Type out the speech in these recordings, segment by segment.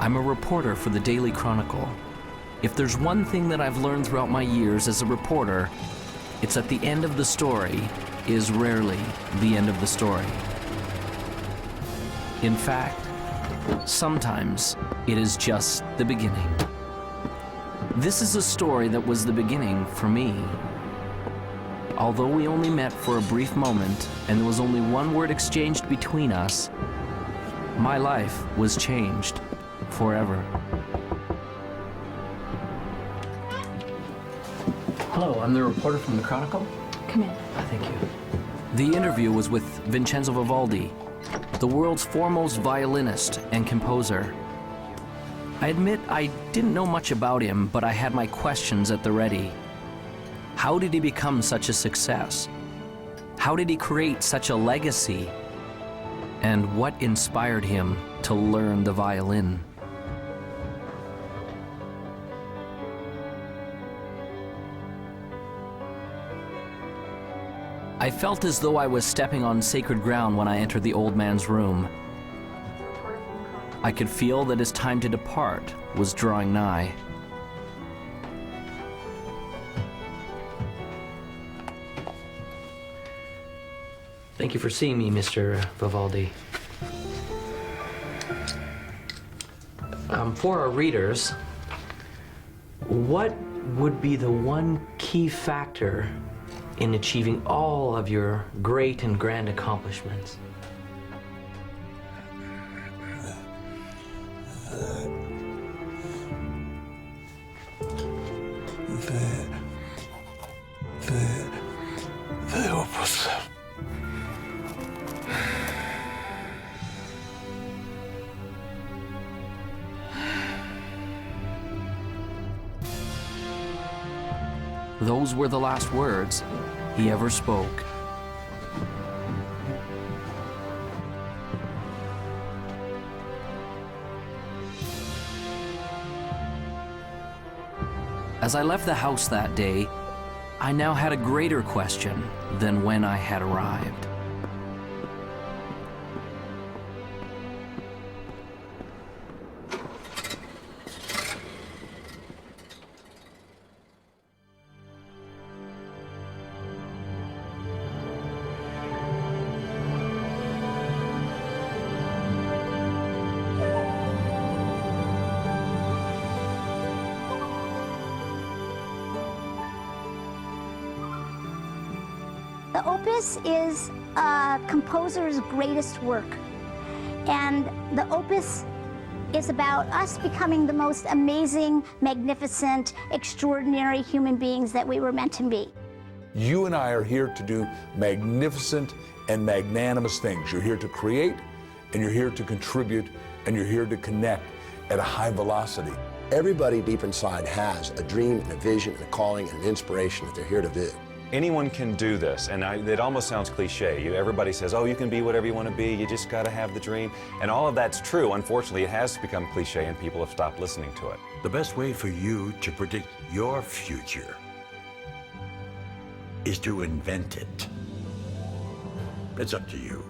I'm a reporter for the Daily Chronicle. If there's one thing that I've learned throughout my years as a reporter, it's that the end of the story is rarely the end of the story. In fact, sometimes it is just the beginning. This is a story that was the beginning for me. Although we only met for a brief moment and there was only one word exchanged between us, my life was changed forever. Hello, I'm the reporter from the Chronicle. Come in. Thank you. The interview was with Vincenzo Vivaldi, the world's foremost violinist and composer. I admit I didn't know much about him, but I had my questions at the ready. How did he become such a success? How did he create such a legacy? And what inspired him to learn the violin? I felt as though I was stepping on sacred ground when I entered the old man's room. I could feel that his time to depart was drawing nigh. Thank you for seeing me, Mr. Vivaldi. For our readers, what would be the one key factor in achieving all of your great and grand accomplishments? The Opus. Those were the last words he ever spoke. As I left the house that day, I now had a greater question than when I had arrived. The Opus is a composer's greatest work, and the Opus is about us becoming the most amazing, magnificent, extraordinary human beings that we were meant to be. You and I are here to do magnificent and magnanimous things. You're here to create, and you're here to contribute, and you're here to connect at a high velocity. Everybody deep inside has a dream and a vision and a calling and an inspiration that they're here to do. Anyone can do this, and it almost sounds cliche. Everybody says, oh, you can be whatever you want to be, you just got to have the dream. And all of that's true. Unfortunately, it has become cliche and people have stopped listening to it. The best way for you to predict your future is to invent it. It's up to you.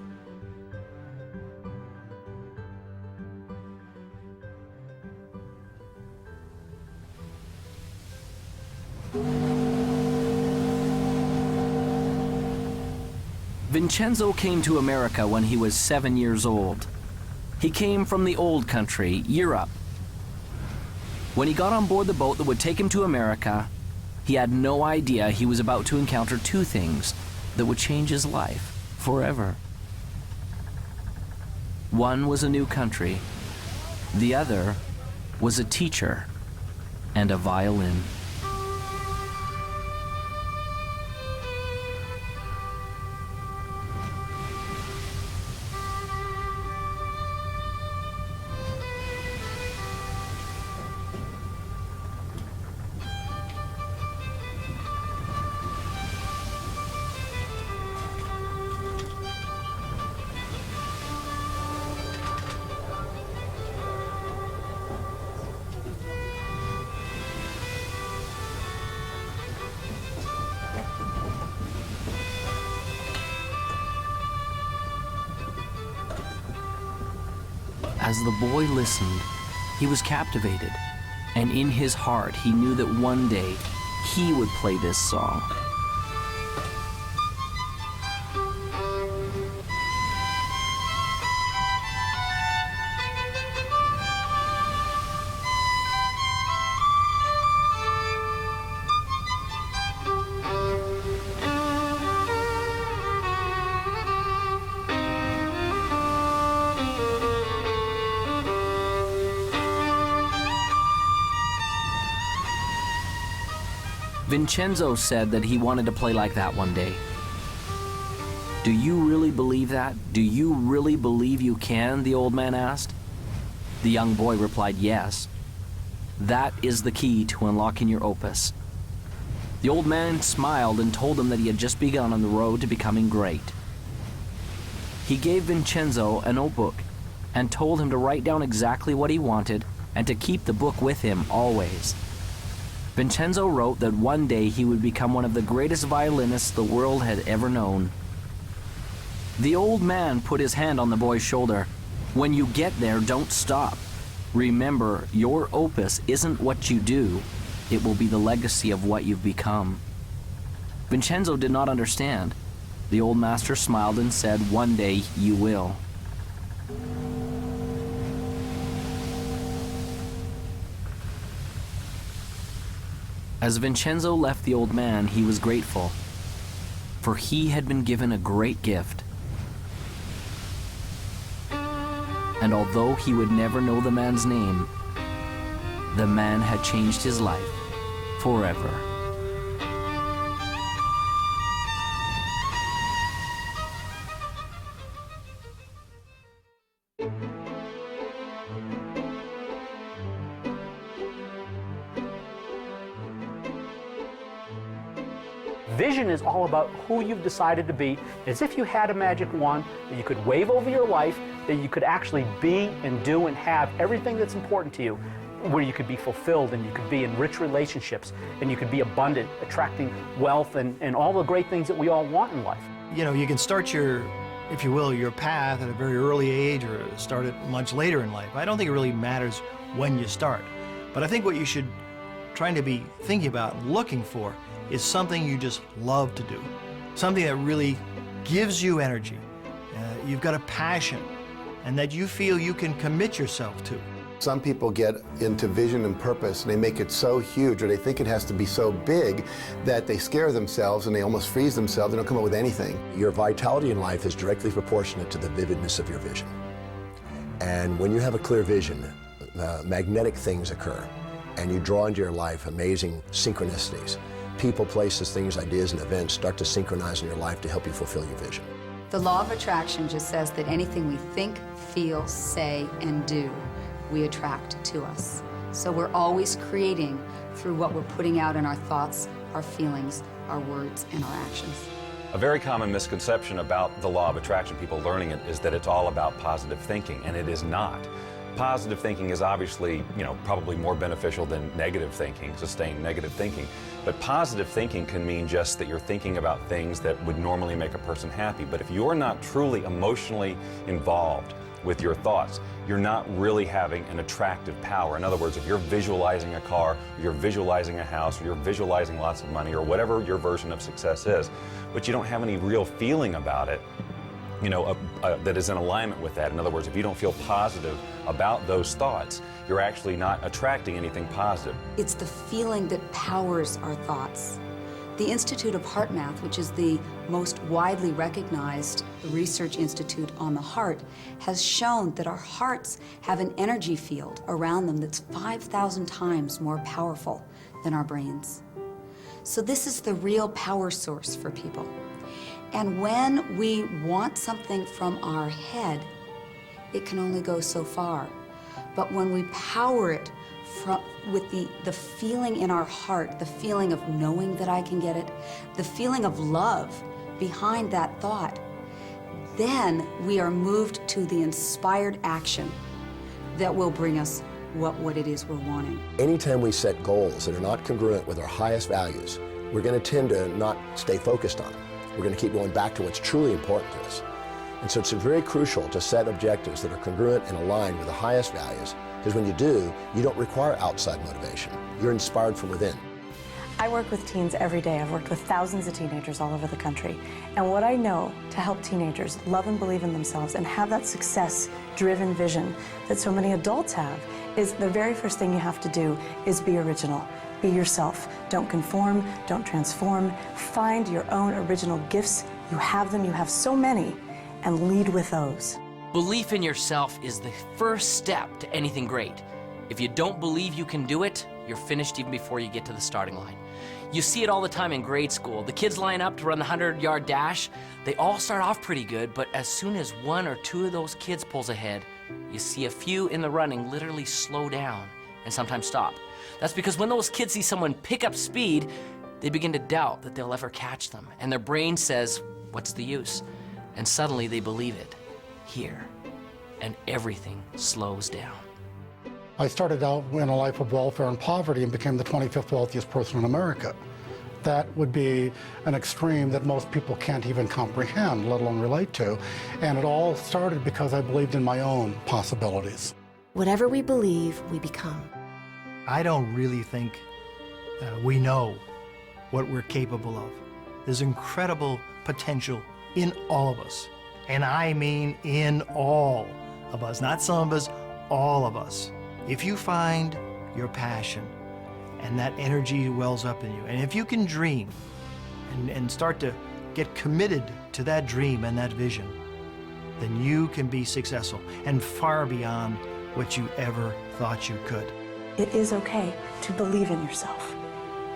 Vincenzo came to America when he was 7 years old. He came from the old country, Europe. When he got on board the boat that would take him to America, he had no idea he was about to encounter two things that would change his life forever. One was a new country. The other was a teacher and a violin. As the boy listened, He was captivated, and in his heart he knew that one day he would play this song. Vincenzo said that he wanted to play like that one day. Do you really believe that? Do you really believe you can? The old man asked. The young boy replied, yes. That is the key to unlocking your opus. The old man smiled and told him that he had just begun on the road to becoming great. He gave Vincenzo a notebook and told him to write down exactly what he wanted and to keep the book with him always. Vincenzo wrote that one day he would become one of the greatest violinists the world had ever known. The old man put his hand on the boy's shoulder. When you get there, don't stop. Remember, your opus isn't what you do, it will be the legacy of what you've become. Vincenzo did not understand. The old master smiled and said, one day you will. As Vincenzo left the old man, he was grateful, for he had been given a great gift. And although he would never know the man's name, the man had changed his life forever. Vision is all about who you've decided to be, as if you had a magic wand that you could wave over your life, that you could actually be and do and have everything that's important to you, where you could be fulfilled and you could be in rich relationships and you could be abundant, attracting wealth and all the great things that we all want in life. You know, you can start your, if you will, your path at a very early age or start it much later in life. I don't think it really matters when you start. But I think what you should try to be thinking about and looking for is something you just love to do, something that really gives you energy, you've got a passion, and that you feel you can commit yourself to. Some people get into vision and purpose and they make it so huge, or they think it has to be so big that they scare themselves and they almost freeze themselves. They don't come up with anything. Your vitality in life is directly proportionate to the vividness of your vision. And when you have a clear vision, magnetic things occur, and you draw into your life amazing synchronicities. People, places, things, ideas, and events start to synchronize in your life to help you fulfill your vision. The law of attraction just says that anything we think, feel, say, and do, we attract to us. So we're always creating through what we're putting out in our thoughts, our feelings, our words, and our actions. A very common misconception about the law of attraction, people learning it, is that it's all about positive thinking, and it is not. Positive thinking is obviously, probably more beneficial than negative thinking, sustained negative thinking. But positive thinking can mean just that you're thinking about things that would normally make a person happy. But if you're not truly emotionally involved with your thoughts, you're not really having an attractive power. In other words, if you're visualizing a car, or you're visualizing a house, or you're visualizing lots of money, or whatever your version of success is, but you don't have any real feeling about it, that is in alignment with that. In other words, if you don't feel positive about those thoughts, you're actually not attracting anything positive. It's the feeling that powers our thoughts. The Institute of Heart Math, which is the most widely recognized research institute on the heart, has shown that our hearts have an energy field around them that's 5,000 times more powerful than our brains. So this is the real power source for people. And when we want something from our head, it can only go so far. But when we power it with the feeling in our heart, the feeling of knowing that I can get it, the feeling of love behind that thought, then we are moved to the inspired action that will bring us what it is we're wanting. Anytime we set goals that are not congruent with our highest values, we're going to tend to not stay focused on them. We're going to keep going back to what's truly important to us. And so it's very crucial to set objectives that are congruent and aligned with the highest values Because when you do, you don't require outside motivation. You're inspired from within. I work with teens every day. I've worked with thousands of teenagers all over the country. And what I know to help teenagers love and believe in themselves and have that success-driven vision that so many adults have is the very first thing you have to do is be original. Be yourself. Don't conform, don't transform. Find your own original gifts. You have them, you have so many, and lead with those. Belief in yourself is the first step to anything great. If you don't believe you can do it, you're finished even before you get to the starting line. You see it all the time in grade school. The kids line up to run the 100-yard dash. They all start off pretty good, but as soon as one or two of those kids pulls ahead, you see a few in the running literally slow down and sometimes stop. That's because when those kids see someone pick up speed, they begin to doubt that they'll ever catch them. And their brain says, what's the use? And suddenly they believe it here. And everything slows down. I started out in a life of welfare and poverty and became the 25th wealthiest person in America. That would be an extreme that most people can't even comprehend, let alone relate to. And it all started because I believed in my own possibilities. Whatever we believe, we become. I don't really think we know what we're capable of. There's incredible potential in all of us. And I mean in all of us, not some of us, all of us. If you find your passion and that energy wells up in you, and if you can dream and start to get committed to that dream and that vision, then you can be successful and far beyond what you ever thought you could. It is okay to believe in yourself.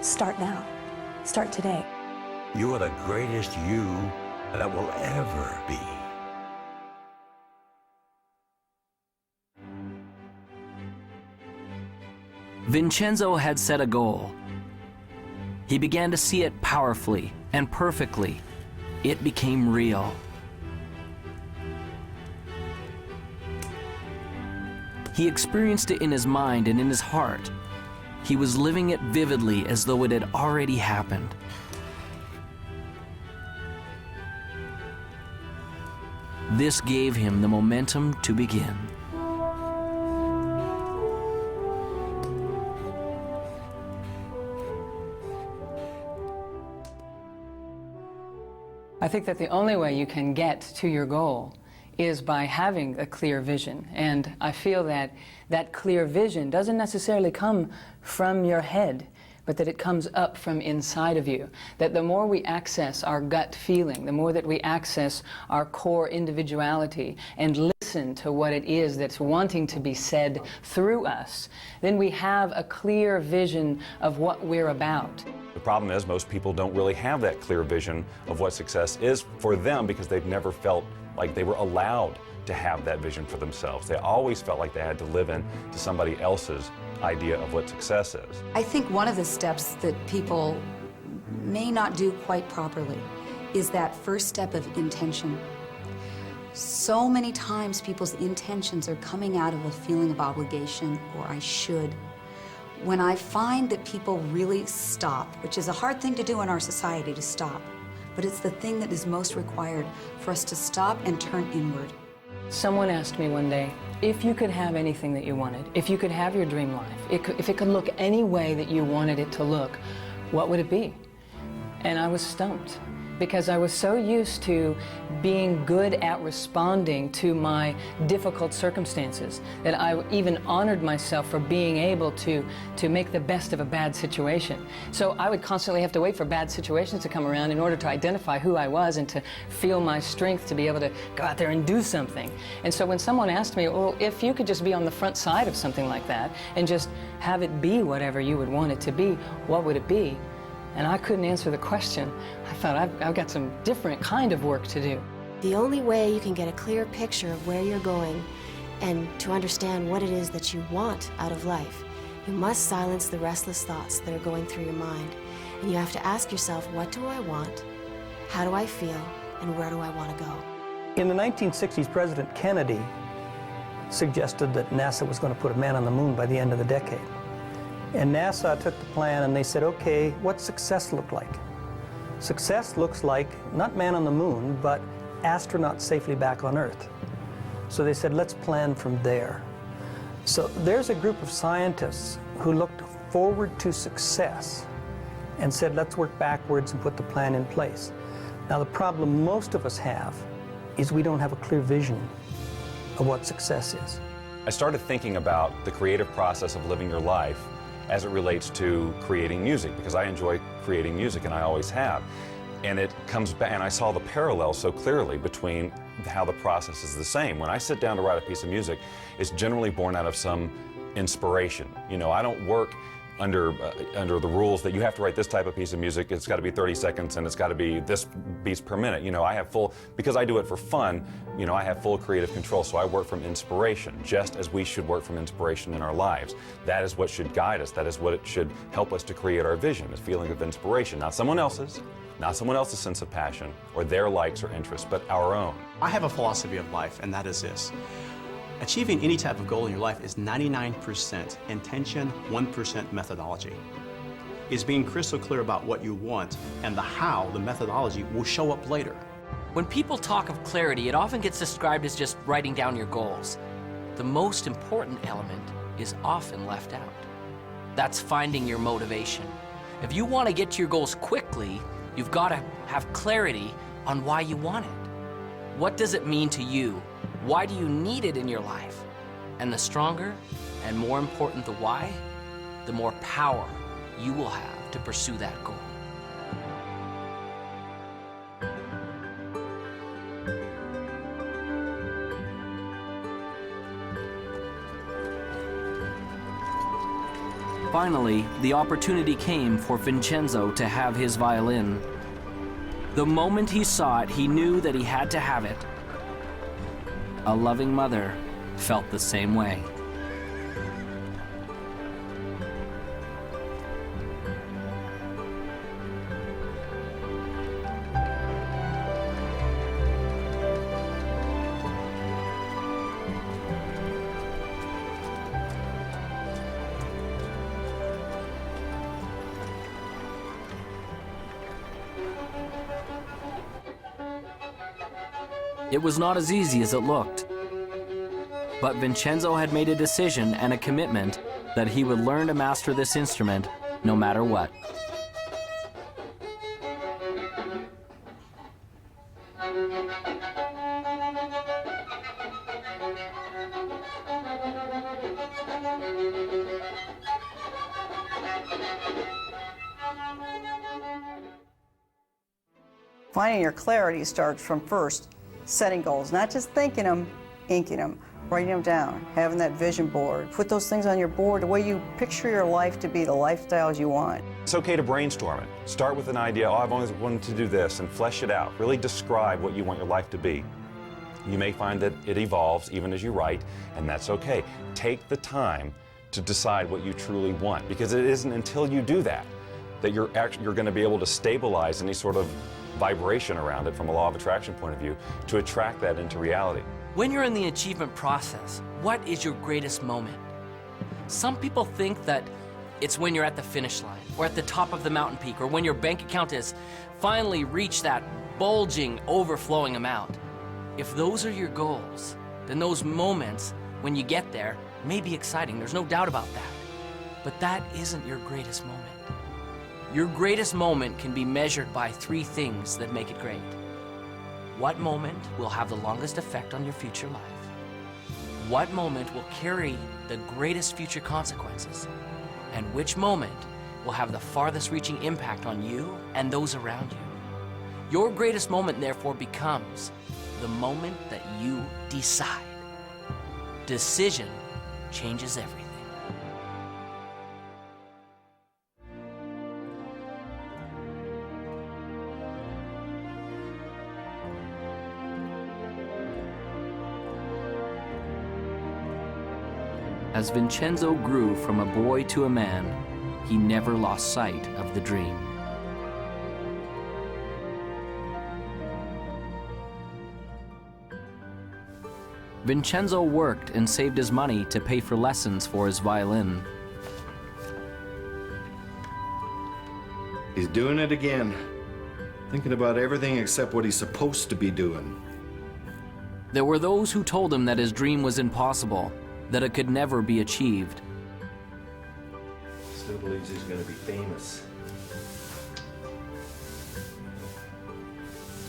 Start now. Start today. You are the greatest you that will ever be. Vincenzo had set a goal. He began to see it powerfully and perfectly. It became real. He experienced it in his mind and in his heart. He was living it vividly as though it had already happened. This gave him the momentum to begin. I think that the only way you can get to your goal is by having a clear vision. And I feel that that clear vision doesn't necessarily come from your head, but that it comes up from inside of you. That the more we access our gut feeling, the more that we access our core individuality and listen to what it is that's wanting to be said through us, then we have a clear vision of what we're about. The problem is most people don't really have that clear vision of what success is for them because they've never felt like they were allowed to have that vision for themselves. They always felt like they had to live in to somebody else's idea of what success is. I think one of the steps that people may not do quite properly is that first step of intention. So many times people's intentions are coming out of a feeling of obligation or I should. When I find that people really stop, which is a hard thing to do in our society to stop, but it's the thing that is most required for us to stop and turn inward. Someone asked me one day, if you could have anything that you wanted, if you could have your dream life, if it could look any way that you wanted it to look, what would it be? And I was stumped because I was so used to being good at responding to my difficult circumstances that I even honored myself for being able to make the best of a bad situation. So I would constantly have to wait for bad situations to come around in order to identify who I was and to feel my strength to be able to go out there and do something. And so when someone asked me, well, if you could just be on the front side of something like that and just have it be whatever you would want it to be, what would it be? And I couldn't answer the question. I thought, I've got some different kind of work to do. The only way you can get a clear picture of where you're going and to understand what it is that you want out of life, you must silence the restless thoughts that are going through your mind. And you have to ask yourself, what do I want? How do I feel? And where do I want to go? In the 1960s, President Kennedy suggested that NASA was going to put a man on the moon by the end of the decade. And NASA took the plan and they said, okay, what's success look like? Success looks like not man on the moon, but astronaut safely back on Earth. So they said, let's plan from there. So there's a group of scientists who looked forward to success and said, let's work backwards and put the plan in place. Now the problem most of us have is we don't have a clear vision of what success is. I started thinking about the creative process of living your life as it relates to creating music, because I enjoy creating music and I always have. And it comes back, and I saw the parallel so clearly between how the process is the same. When I sit down to write a piece of music, it's generally born out of some inspiration. You know, I don't work under the rules that you have to write this type of piece of music, it's got to be 30 seconds and it's got to be this beats per minute. You know, I have full, because I do it for fun, you know, I have full creative control, so I work from inspiration, just as we should work from inspiration in our lives. That is what should guide us, that is what it should help us to create our vision, this feeling of inspiration, not someone else's sense of passion or their likes or interests, but our own. I have a philosophy of life, and that is this. Achieving any type of goal in your life is 99% intention, 1% methodology. It's being crystal clear about what you want and the how, the methodology, will show up later. When people talk of clarity, it often gets described as just writing down your goals. The most important element is often left out. That's finding your motivation. If you want to get to your goals quickly, you've got to have clarity on why you want it. What does it mean to you? Why do you need it in your life? And the stronger and more important the why, the more power you will have to pursue that goal. Finally, the opportunity came for Vincenzo to have his violin. The moment he saw it, he knew that he had to have it. A loving mother felt the same way. It was not as easy as it looked. But Vincenzo had made a decision and a commitment that he would learn to master this instrument no matter what. Finding your clarity starts from first setting goals, not just thinking them, inking them, writing them down, having that vision board. Put those things on your board, the way you picture your life to be, the lifestyles you want. It's okay to brainstorm it. Start with an idea, oh, I've always wanted to do this, and flesh it out. Really describe what you want your life to be. You may find that it evolves even as you write, and that's okay. Take the time to decide what you truly want, because it isn't until you do that that you're going to be able to stabilize any sort of vibration around it from a law of attraction point of view to attract that into reality. When you're in the achievement process, what is your greatest moment? Some people think that it's when you're at the finish line, or at the top of the mountain peak, or when your bank account has finally reached that bulging, overflowing amount. If those are your goals, then those moments when you get there may be exciting, there's no doubt about that. But that isn't your greatest moment. Your greatest moment can be measured by three things that make it great. What moment will have the longest effect on your future life? What moment will carry the greatest future consequences? And which moment will have the farthest reaching impact on you and those around you? Your greatest moment, therefore, becomes the moment that you decide. Decision changes everything. As Vincenzo grew from a boy to a man, he never lost sight of the dream. Vincenzo worked and saved his money to pay for lessons for his violin. He's doing it again. Thinking about everything except what he's supposed to be doing. There were those who told him that his dream was impossible. that it could never be achieved. Still believes he's going to be famous.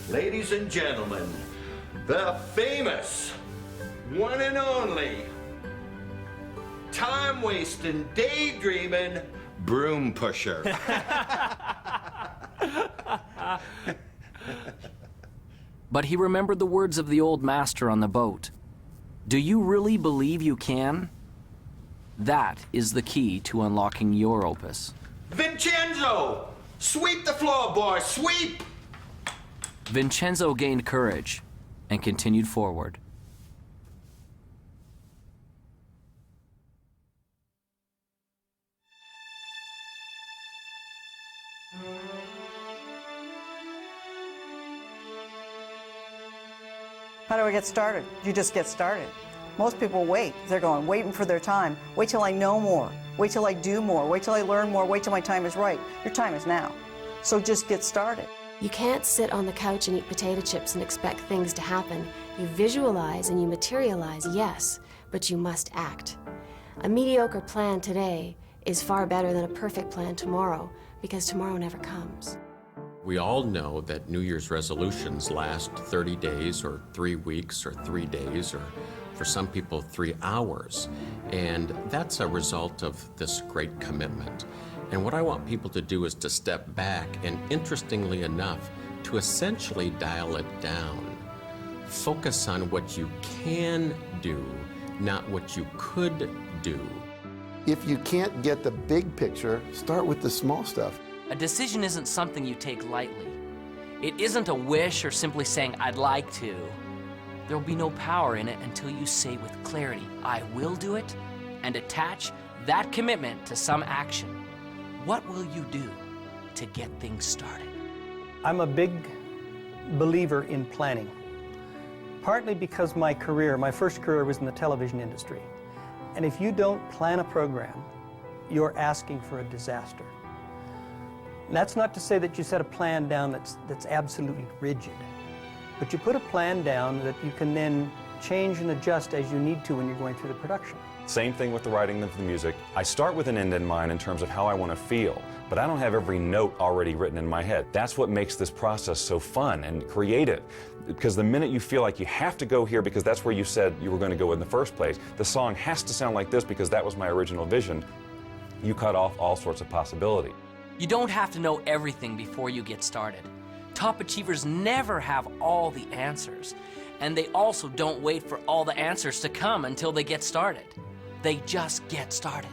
Ladies and gentlemen, the famous, one and only, time-wasting, daydreaming, broom pusher. But he remembered the words of the old master on the boat. Do you really believe you can? That is the key to unlocking your opus. Vincenzo! Sweep the floor, boy, sweep! Vincenzo gained courage and continued forward. How do I get started? You just get started. Most people wait. They're waiting for their time. Wait till I know more. Wait till I do more. Wait till I learn more. Wait till my time is right. Your time is now. So just get started. You can't sit on the couch and eat potato chips and expect things to happen. You visualize and you materialize, yes, but you must act. A mediocre plan today is far better than a perfect plan tomorrow, because tomorrow never comes. We all know that New Year's resolutions last 30 days or 3 weeks or 3 days or for some people 3 hours. And that's a result of this great commitment. And what I want people to do is to step back and, interestingly enough, to essentially dial it down. Focus on what you can do, not what you could do. If you can't get the big picture, start with the small stuff. A decision isn't something you take lightly. It isn't a wish or simply saying, I'd like to. There will be no power in it until you say with clarity, I will do it, and attach that commitment to some action. What will you do to get things started? I'm a big believer in planning, partly because my first career was in the television industry. And if you don't plan a program, you're asking for a disaster. And that's not to say that you set a plan down that's absolutely rigid, but you put a plan down that you can then change and adjust as you need to when you're going through the production. Same thing with the writing of the music. I start with an end in mind in terms of how I want to feel, but I don't have every note already written in my head. That's what makes this process so fun and creative, because the minute you feel like you have to go here because that's where you said you were going to go in the first place, the song has to sound like this because that was my original vision, you cut off all sorts of possibility. You don't have to know everything before you get started. Top achievers never have all the answers, and they also don't wait for all the answers to come until they get started. They just get started.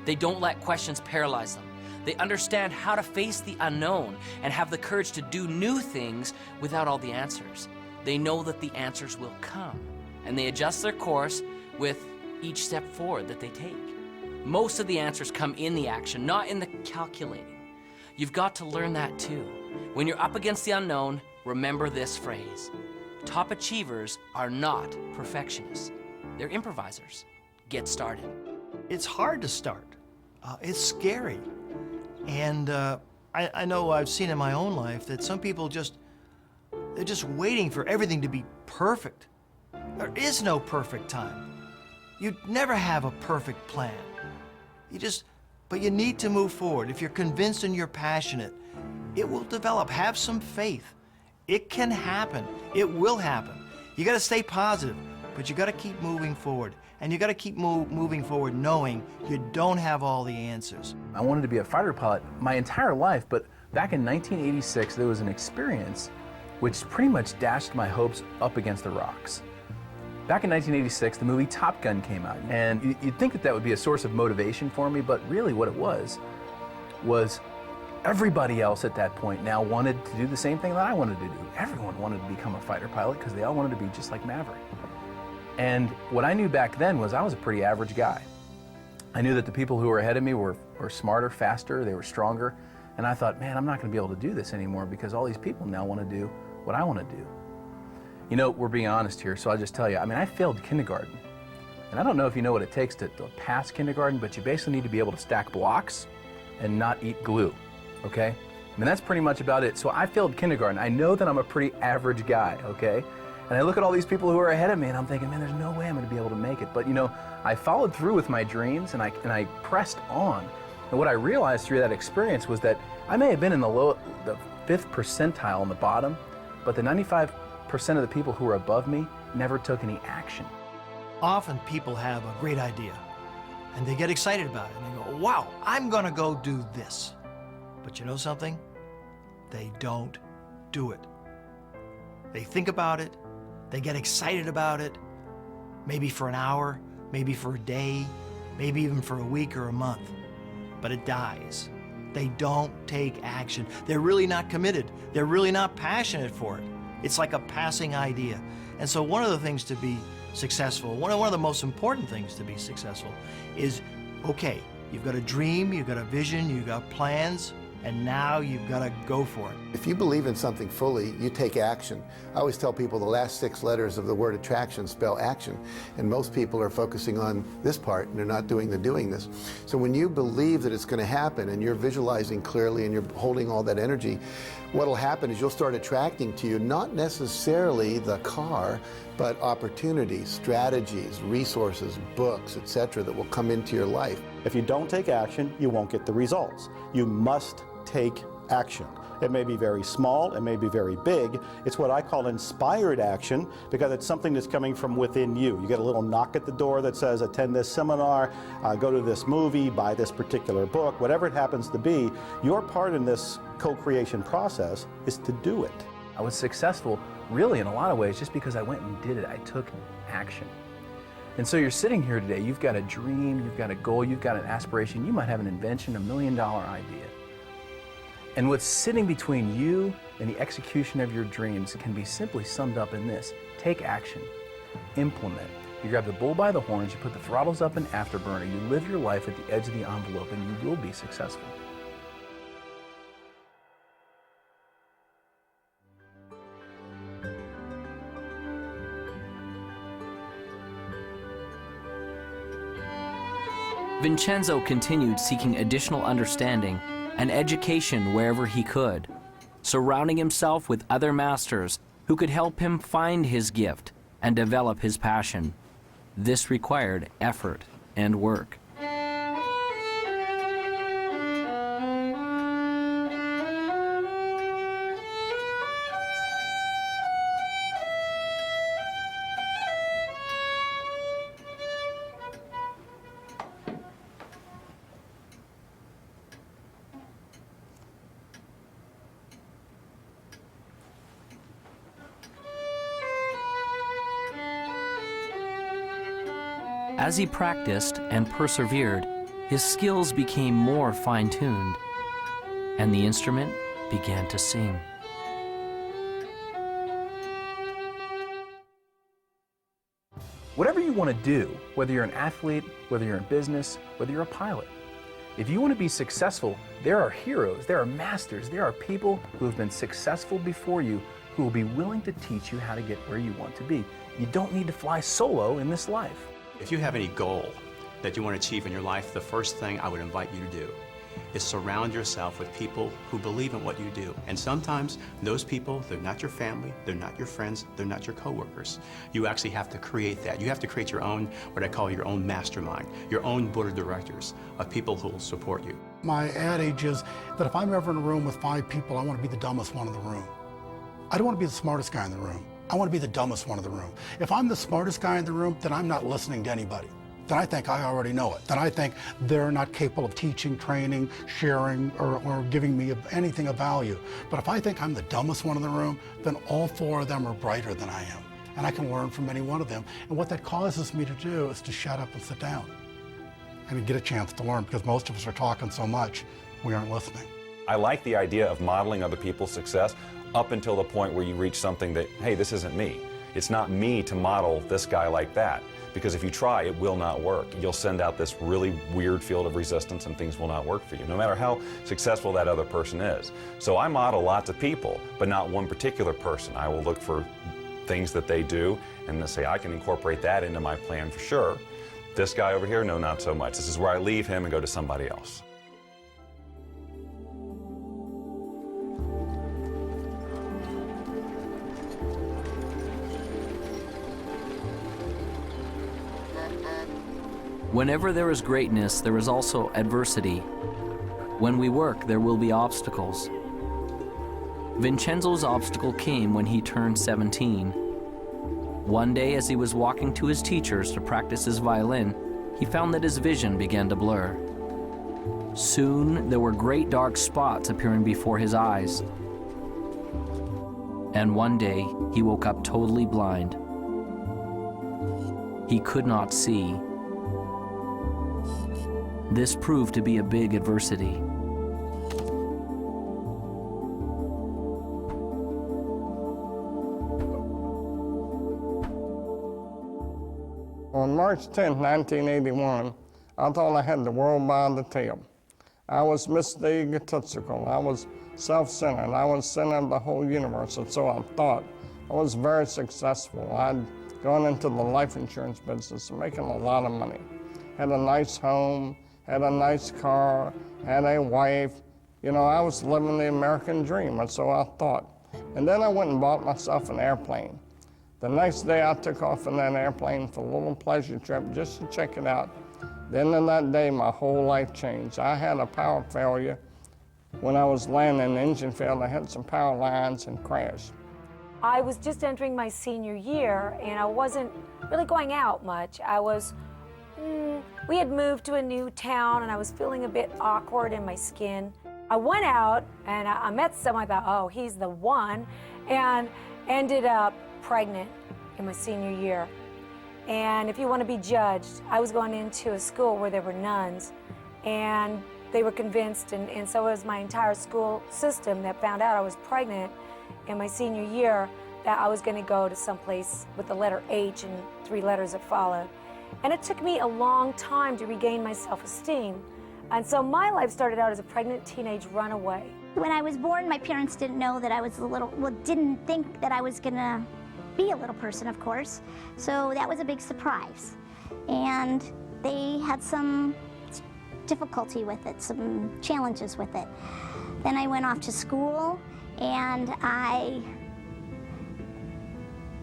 They don't let questions paralyze them. They understand how to face the unknown and have the courage to do new things without all the answers. They know that the answers will come, and they adjust their course with each step forward that they take. Most of the answers come in the action, not in the calculating. You've got to learn that too. When you're up against the unknown, remember this phrase. Top achievers are not perfectionists. They're improvisers. Get started. It's hard to start. It's scary. And I know I've seen in my own life that some people they're just waiting for everything to be perfect. There is no perfect time. You never have a perfect plan. But you need to move forward. If you're convinced and you're passionate, it will develop. Have some faith. It can happen. It will happen. You got to stay positive, but you got to keep moving forward. And you got to keep moving forward knowing you don't have all the answers. I wanted to be a fighter pilot my entire life, but back in 1986, there was an experience which pretty much dashed my hopes up against the rocks. Back in 1986, the movie Top Gun came out, and you'd think that would be a source of motivation for me, but really what it was everybody else at that point now wanted to do the same thing that I wanted to do. Everyone wanted to become a fighter pilot because they all wanted to be just like Maverick. And what I knew back then was I was a pretty average guy. I knew that the people who were ahead of me were smarter, faster, they were stronger, and I thought, man, I'm not going to be able to do this anymore because all these people now want to do what I want to do. You know, we're being honest here, so I'll just tell you, I mean, I failed kindergarten. And I don't know if you know what it takes to pass kindergarten, but you basically need to be able to stack blocks and not eat glue, okay? I mean, that's pretty much about it. So I failed kindergarten. I know that I'm a pretty average guy, okay? And I look at all these people who are ahead of me and I'm thinking, man, there's no way I'm going to be able to make it. But you know, I followed through with my dreams and I pressed on. And what I realized through that experience was that I may have been in the 5th percentile on the bottom, but the 95% of the people who were above me never took any action. Often people have a great idea and they get excited about it and they go, wow, I'm gonna go do this. But you know something? They don't do it. They think about it, they get excited about it, maybe for an hour, maybe for a day, maybe even for a week or a month, but it dies. They don't take action. They're really not committed. They're really not passionate for it. It's like a passing idea. And so one of the things to be successful, one of the most important things to be successful is, okay, you've got a dream, you've got a vision, you've got plans, and now you've got to go for it. If you believe in something fully, you take action. I always tell people the last 6 letters of the word attraction spell action, and most people are focusing on this part and they're not doing the doing this. So when you believe that it's going to happen and you're visualizing clearly and you're holding all that energy, what'll happen is you'll start attracting to you not necessarily the car, but opportunities, strategies, resources, books, etc. that will come into your life. If you don't take action, you won't get the results. You must take action. It may be very small, it may be very big. It's what I call inspired action because it's something that's coming from within you. You get a little knock at the door that says, attend this seminar, go to this movie, buy this particular book, whatever it happens to be. Your part in this co-creation process is to do it. I was successful really in a lot of ways just because I went and did it. I took action. And so you're sitting here today, you've got a dream, you've got a goal, you've got an aspiration, you might have an invention, $1 million idea. And what's sitting between you and the execution of your dreams can be simply summed up in this: take action, implement. You grab the bull by the horns, you put the throttles up in afterburner, you live your life at the edge of the envelope, and you will be successful. Vincenzo continued seeking additional understanding and education wherever he could, surrounding himself with other masters who could help him find his gift and develop his passion. This required effort and work. As he practiced and persevered, his skills became more fine-tuned, and the instrument began to sing. Whatever you want to do, whether you're an athlete, whether you're in business, whether you're a pilot, if you want to be successful, there are heroes, there are masters, there are people who have been successful before you who will be willing to teach you how to get where you want to be. You don't need to fly solo in this life. If you have any goal that you want to achieve in your life, the first thing I would invite you to do is surround yourself with people who believe in what you do. And sometimes those people, they're not your family, they're not your friends, they're not your coworkers. You actually have to create that. You have to create your own, what I call your own mastermind, your own board of directors of people who will support you. My adage is that if I'm ever in a room with 5 people, I want to be the dumbest one in the room. I don't want to be the smartest guy in the room. I want to be the dumbest one in the room. If I'm the smartest guy in the room, then I'm not listening to anybody. Then I think I already know it. Then I think they're not capable of teaching, training, sharing, or giving me anything of value. But if I think I'm the dumbest one in the room, then all 4 of them are brighter than I am. And I can learn from any one of them. And what that causes me to do is to shut up and sit down and get a chance to learn, because most of us are talking so much, we aren't listening. I like the idea of modeling other people's success up until the point where you reach something that, hey, this isn't me. It's not me to model this guy like that. Because if you try, it will not work. You'll send out this really weird field of resistance and things will not work for you, no matter how successful that other person is. So I model lots of people, but not one particular person. I will look for things that they do and say, I can incorporate that into my plan for sure. This guy over here, no, not so much. This is where I leave him and go to somebody else. Whenever there is greatness, there is also adversity. When we work, there will be obstacles. Vincenzo's obstacle came when he turned 17. One day, as he was walking to his teacher's to practice his violin, he found that his vision began to blur. Soon, there were great dark spots appearing before his eyes. And one day, he woke up totally blind. He could not see. This proved to be a big adversity. On March 10, 1981, I thought I had the world by the tail. I was Mr. Egotistical. I was self-centered. I was center of the whole universe, and so I thought. I was very successful. I'd gone into the life insurance business, making a lot of money. Had a nice home, had a nice car, had a wife. You know, I was living the American dream, and so I thought. And then I went and bought myself an airplane. The next day I took off in that airplane for a little pleasure trip just to check it out. Then in that day, my whole life changed. I had a power failure. When I was landing, the engine failed. I had some power lines and crashed. I was just entering my senior year, and I wasn't really going out much. We had moved to a new town, and I was feeling a bit awkward in my skin. I went out, and I met someone. I thought, oh, he's the one, and ended up pregnant in my senior year. And if you want to be judged, I was going into a school where there were nuns, and they were convinced, and so was my entire school system that found out I was pregnant in my senior year, that I was going to go to someplace with the letter H and 3 letters that followed. And it took me a long time to regain my self-esteem. And so my life started out as a pregnant teenage runaway. When I was born, my parents didn't know that I was didn't think that I was going to be a little person, of course. So that was a big surprise. And they had some difficulty with it, some challenges with it. Then I went off to school, and I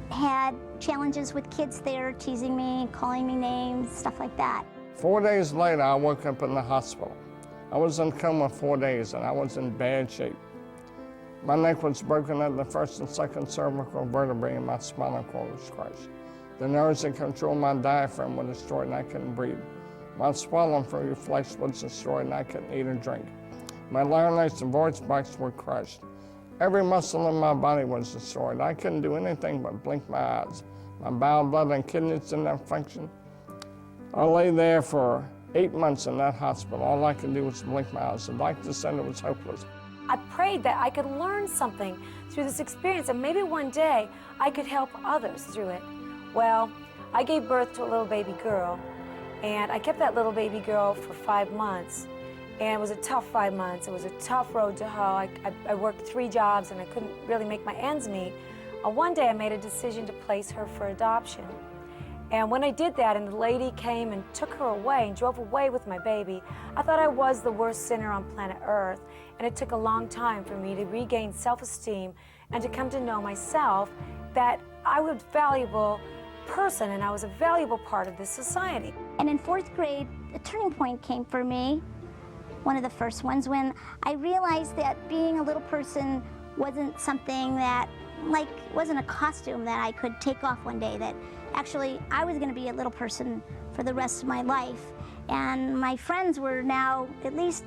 had challenges with kids there teasing me, calling me names, stuff like that. 4 days later, I woke up in the hospital. I was in coma 4 days, and I was in bad shape. My neck was broken at the first and second cervical vertebrae, and my spinal cord was crushed. The nerves that control my diaphragm were destroyed, and I couldn't breathe. My swallowing through flesh was destroyed, and I couldn't eat or drink. My larynx and voice box were crushed. Every muscle in my body was destroyed. I couldn't do anything but blink my eyes. My bowel, blood, and kidneys didn't have function. I lay there for 8 months in that hospital. All I could do was blink my eyes. The doctor said it was hopeless. I prayed that I could learn something through this experience, and maybe one day I could help others through it. Well, I gave birth to a little baby girl, and I kept that little baby girl for 5 months. And it was a tough 5 months. It was a tough road to hoe. I worked 3 jobs, and I couldn't really make my ends meet. One day I made a decision to place her for adoption. And when I did that, and the lady came and took her away and drove away with my baby, I thought I was the worst sinner on planet Earth. And it took a long time for me to regain self-esteem and to come to know myself, that I was a valuable person and I was a valuable part of this society. And in 4th grade, a turning point came for me, one of the first ones, when I realized that being a little person wasn't something that, wasn't a costume that I could take off one day, that actually I was going to be a little person for the rest of my life. And my friends were now at least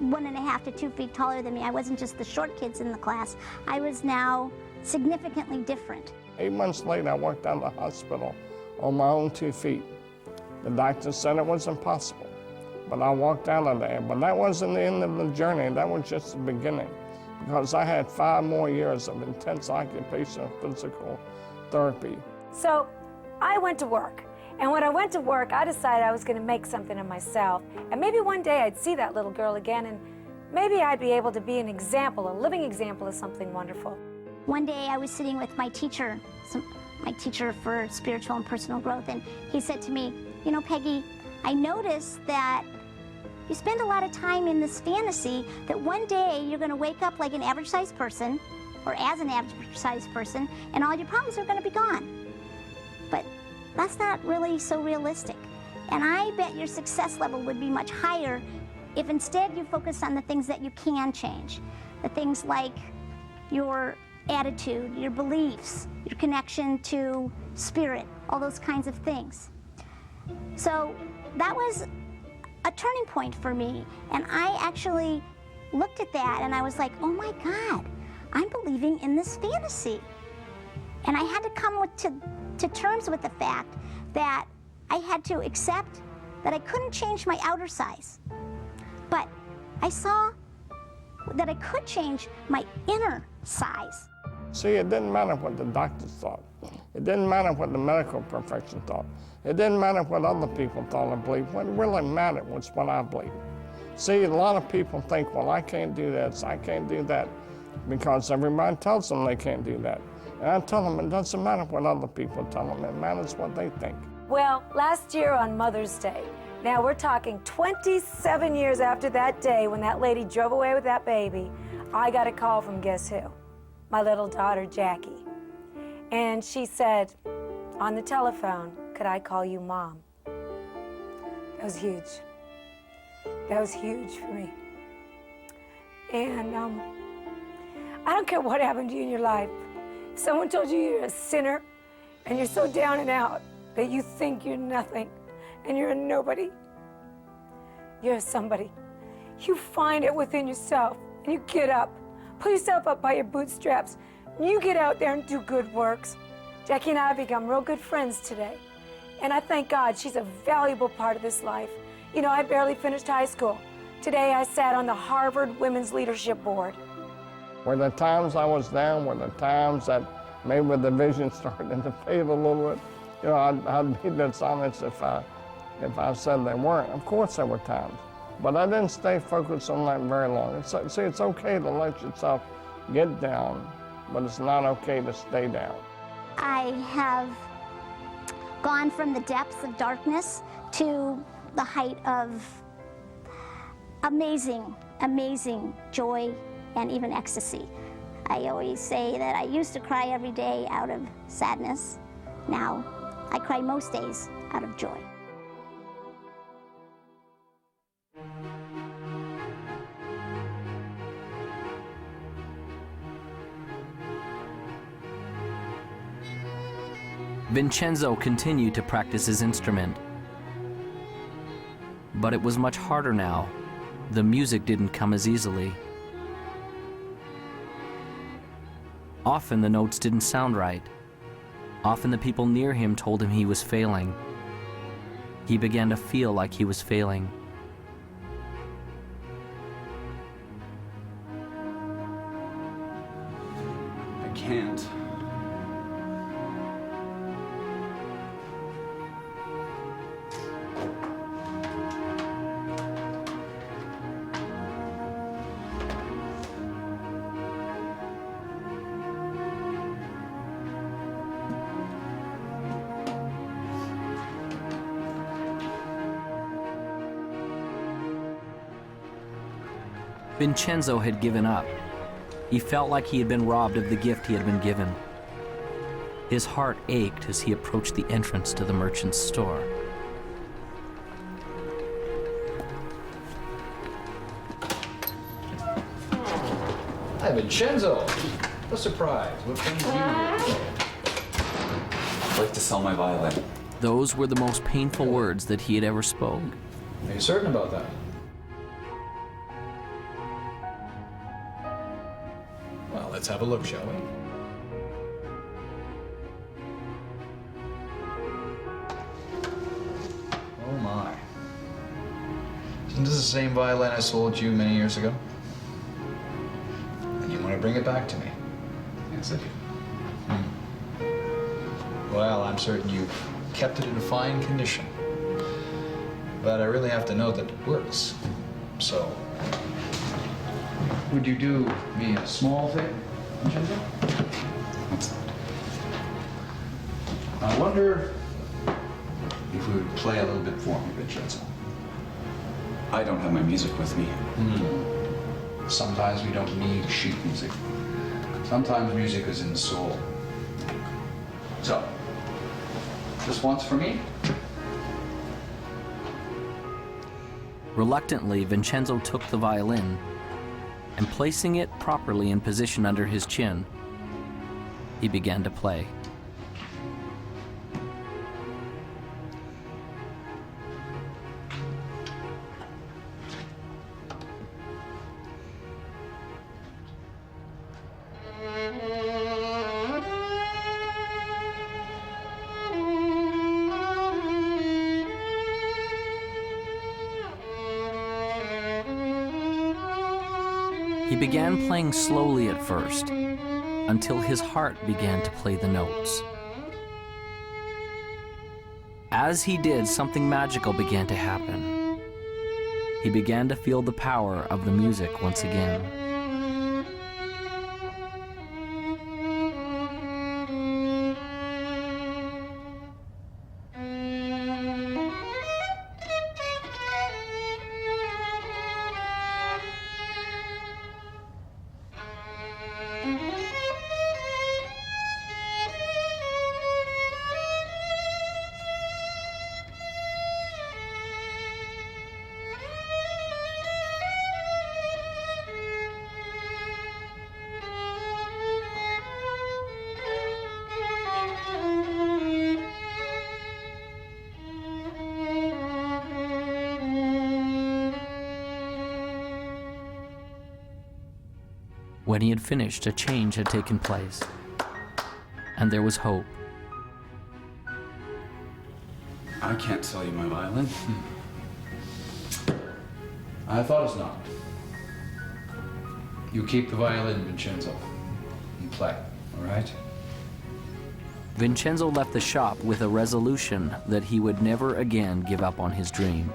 1.5 to 2 feet taller than me. I wasn't just the short kids in the class. I was now significantly different. 8 months later, I walked out of the hospital on my own 2 feet. The doctor said it was impossible, but I walked out of there. But that wasn't the end of the journey. That was just the beginning, because I had 5 more years of intense occupational physical therapy. So I went to work. And when I went to work, I decided I was going to make something of myself. And maybe one day I'd see that little girl again, and maybe I'd be able to be an example, a living example of something wonderful. One day I was sitting with my teacher for spiritual and personal growth, and he said to me, you know, Peggy, I noticed that you spend a lot of time in this fantasy that one day you're going to wake up like an average-sized person, or as an average-sized person, and all your problems are going to be gone. But that's not really so realistic. And I bet your success level would be much higher if instead you focus on the things that you can change. The things like your attitude, your beliefs, your connection to spirit, all those kinds of things. So that was a turning point for me. And I actually looked at that and I was like, oh my God, I'm believing in this fantasy. And I had to come to terms with the fact that I had to accept that I couldn't change my outer size. But I saw that I could change my inner size. See, it didn't matter what the doctors thought. It didn't matter what the medical profession thought. It didn't matter what other people thought or believed. What really mattered was what I believed. See, a lot of people think, well, I can't do this, I can't do that, because everybody tells them they can't do that. And I tell them it doesn't matter what other people tell them, it matters what they think. Well, last year on Mother's Day, now we're talking 27 years after that day when that lady drove away with that baby, I got a call from guess who? My little daughter, Jackie. And she said on the telephone, could I call you Mom? That was huge. That was huge for me. And I don't care what happened to you in your life. If someone told you you're a sinner and you're so down and out that you think you're nothing and you're a nobody, you're a somebody. You find it within yourself and you get up, pull yourself up by your bootstraps, and you get out there and do good works. Jackie and I have become real good friends today. And I thank God she's a valuable part of this life. You know, I barely finished high school. Today I sat on the Harvard Women's Leadership Board. Were the times I was down, were the times that maybe the vision started to fade a little bit, you know, I'd be dishonest if I said they weren't. Of course there were times, but I didn't stay focused on that very long. See, it's okay to let yourself get down, but it's not okay to stay down. I have gone from the depths of darkness to the height of amazing, amazing joy and even ecstasy. I always say that I used to cry every day out of sadness. Now, I cry most days out of joy. Vincenzo continued to practice his instrument. But it was much harder now. The music didn't come as easily. Often the notes didn't sound right. Often the people near him told him he was failing. He began to feel like he was failing. I can't. Vincenzo had given up. He felt like he had been robbed of the gift he had been given. His heart ached as he approached the entrance to the merchant's store. Hi, Vincenzo. A surprise. What brings you here? I'd like to sell my violin. Those were the most painful words that he had ever spoken. Are you certain about that? Well, let's have a look, shall we? Oh my. Isn't this the same violin I sold you many years ago? And you want to bring it back to me? Yes, I do. Well, I'm certain you've kept it in fine condition. But I really have to know that it works. So, would you do me a small favor, Vincenzo? What's that? I wonder if you would play a little bit for me, Vincenzo. I don't have my music with me. Sometimes we don't need sheet music. Sometimes music is in the soul. So, just once for me? Reluctantly, Vincenzo took the violin and, placing it properly in position under his chin, he began to play. He began playing slowly at first, until his heart began to play the notes. As he did, something magical began to happen. He began to feel the power of the music once again. When he had finished, a change had taken place, and there was hope. I can't sell you my violin. I thought as not. You keep the violin, Vincenzo, and play, all right? Vincenzo left the shop with a resolution that he would never again give up on his dream.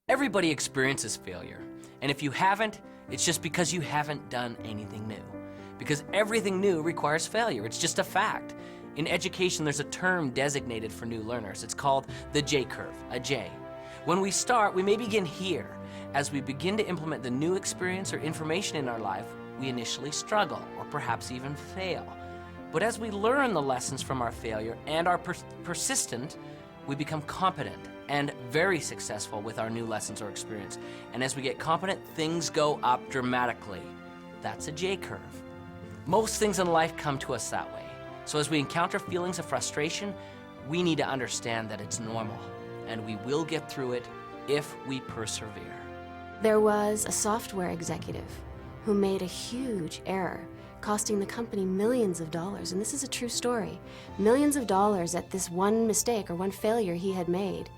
Everybody experiences failure, and if you haven't, it's just because you haven't done anything new. Because everything new requires failure, it's just a fact. In education, there's a term designated for new learners. It's called the J-curve, a J. When we start, we may begin here. As we begin to implement the new experience or information in our life, we initially struggle, or perhaps even fail. But as we learn the lessons from our failure and are persistent, we become competent and very successful with our new lessons or experience. And as we get competent, things go up dramatically. That's a J-curve. Most things in life come to us that way. So as we encounter feelings of frustration, we need to understand that it's normal, and we will get through it if we persevere. There was a software executive who made a huge error, costing the company millions of dollars, and this is a true story. Millions of dollars at this one mistake or one failure he had made.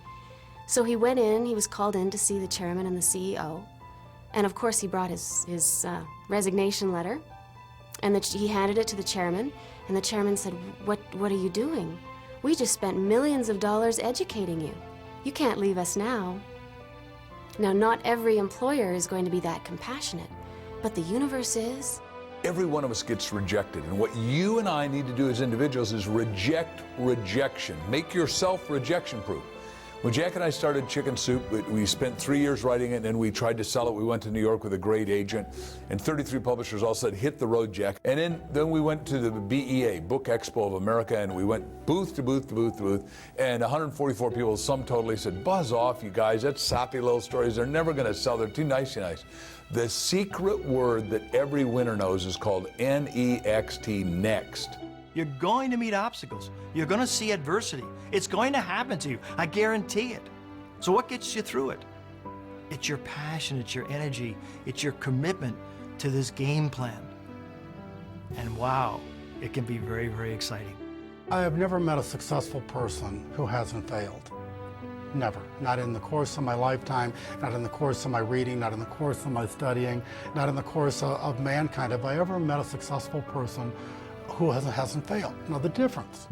So he went in, he was called in to see the chairman and the CEO, and of course he brought his resignation letter, and he handed it to the chairman, and the chairman said, what are you doing? We just spent millions of dollars educating you. You can't leave us now. Now, not every employer is going to be that compassionate, but the universe is. Every one of us gets rejected, and what you and I need to do as individuals is reject rejection. Make yourself rejection-proof. When Jack and I started Chicken Soup, we spent 3 years writing it, and then we tried to sell it. We went to New York with a great agent, and 33 publishers all said, hit the road, Jack. And then we went to the BEA, Book Expo of America, and we went booth to booth to booth to booth, and 144 people, sum totally, said, buzz off, you guys, that's sappy little stories. They're never going to sell. They're too nice. The secret word that every winner knows is called NEXT, next. You're going to meet obstacles. You're going to see adversity. It's going to happen to you. I guarantee it. So what gets you through it? It's your passion, it's your energy, it's your commitment to this game plan. And wow, it can be very, very exciting. I have never met a successful person who hasn't failed. Never. Not in the course of my lifetime, not in the course of my reading, not in the course of my studying, not in the course of mankind. Have I ever met a successful person who hasn't failed? Now, the difference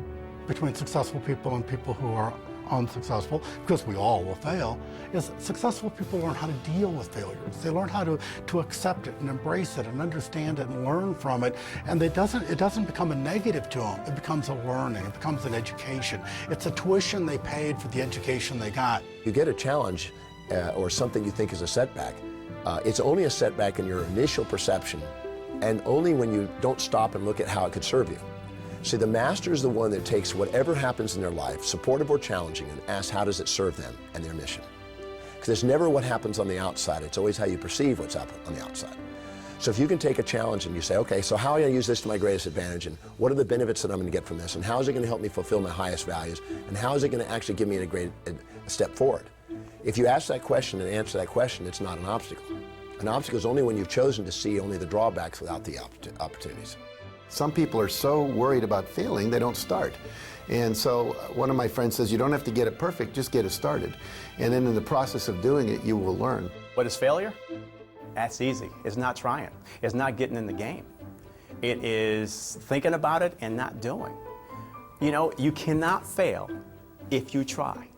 between successful people and people who are unsuccessful, because we all will fail, is successful people learn how to deal with failures. They learn how to accept it and embrace it and understand it and learn from it. And it doesn't become a negative to them. It becomes a learning. It becomes an education. It's a tuition they paid for the education they got. You get a challenge or something you think is a setback. It's only a setback in your initial perception, and only when you don't stop and look at how it could serve you. See, the master is the one that takes whatever happens in their life, supportive or challenging, and asks how does it serve them and their mission. Because it's never what happens on the outside, it's always how you perceive what's up on the outside. So if you can take a challenge and you say, okay, so how am I going to use this to my greatest advantage, and what are the benefits that I'm going to get from this, and how is it going to help me fulfill my highest values, and how is it going to actually give me a step forward? If you ask that question and answer that question, it's not an obstacle. An obstacle is only when you've chosen to see only the drawbacks without the opportunities. Some people are so worried about failing, they don't start. And so one of my friends says, you don't have to get it perfect, just get it started. And then in the process of doing it, you will learn. What is failure? That's easy. It's not trying. It's not getting in the game. It is thinking about it and not doing. You know, you cannot fail if you try,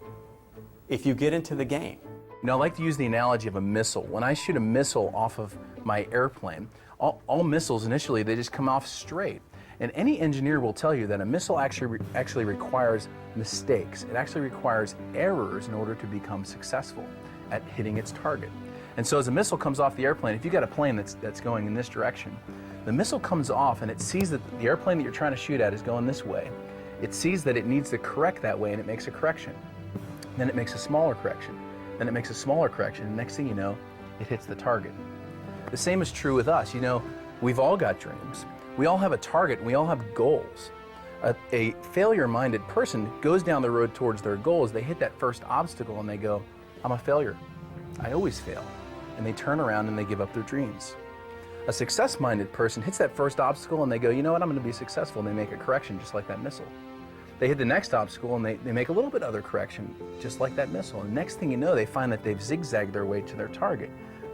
if you get into the game. You know, I like to use the analogy of a missile. When I shoot a missile off of my airplane, all missiles initially, they just come off straight. And any engineer will tell you that a missile actually requires mistakes. It actually requires errors in order to become successful at hitting its target. And so as a missile comes off the airplane, if you've got a plane that's going in this direction, the missile comes off and it sees that the airplane that you're trying to shoot at is going this way. It sees that it needs to correct that way, and it makes a correction. Then it makes a smaller correction. Then it makes a smaller correction, and next thing you know, it hits the target. The same is true with us. You know, we've all got dreams. We all have a target, and we all have goals. A failure-minded person goes down the road towards their goals. They hit that first obstacle, and they go, I'm a failure. I always fail. And they turn around and they give up their dreams. A success-minded person hits that first obstacle, and they go, you know what, I'm going to be successful, and they make a correction just like that missile. They hit the next obstacle, and they make a little bit other correction just like that missile. And next thing you know, they find that they've zigzagged their way to their target,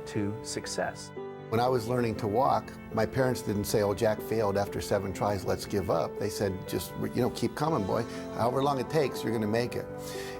to success. When I was learning to walk, my parents didn't say, oh, Jack failed after 7 tries, let's give up. They said, just, you know, keep coming, boy. However long it takes, you're going to make it.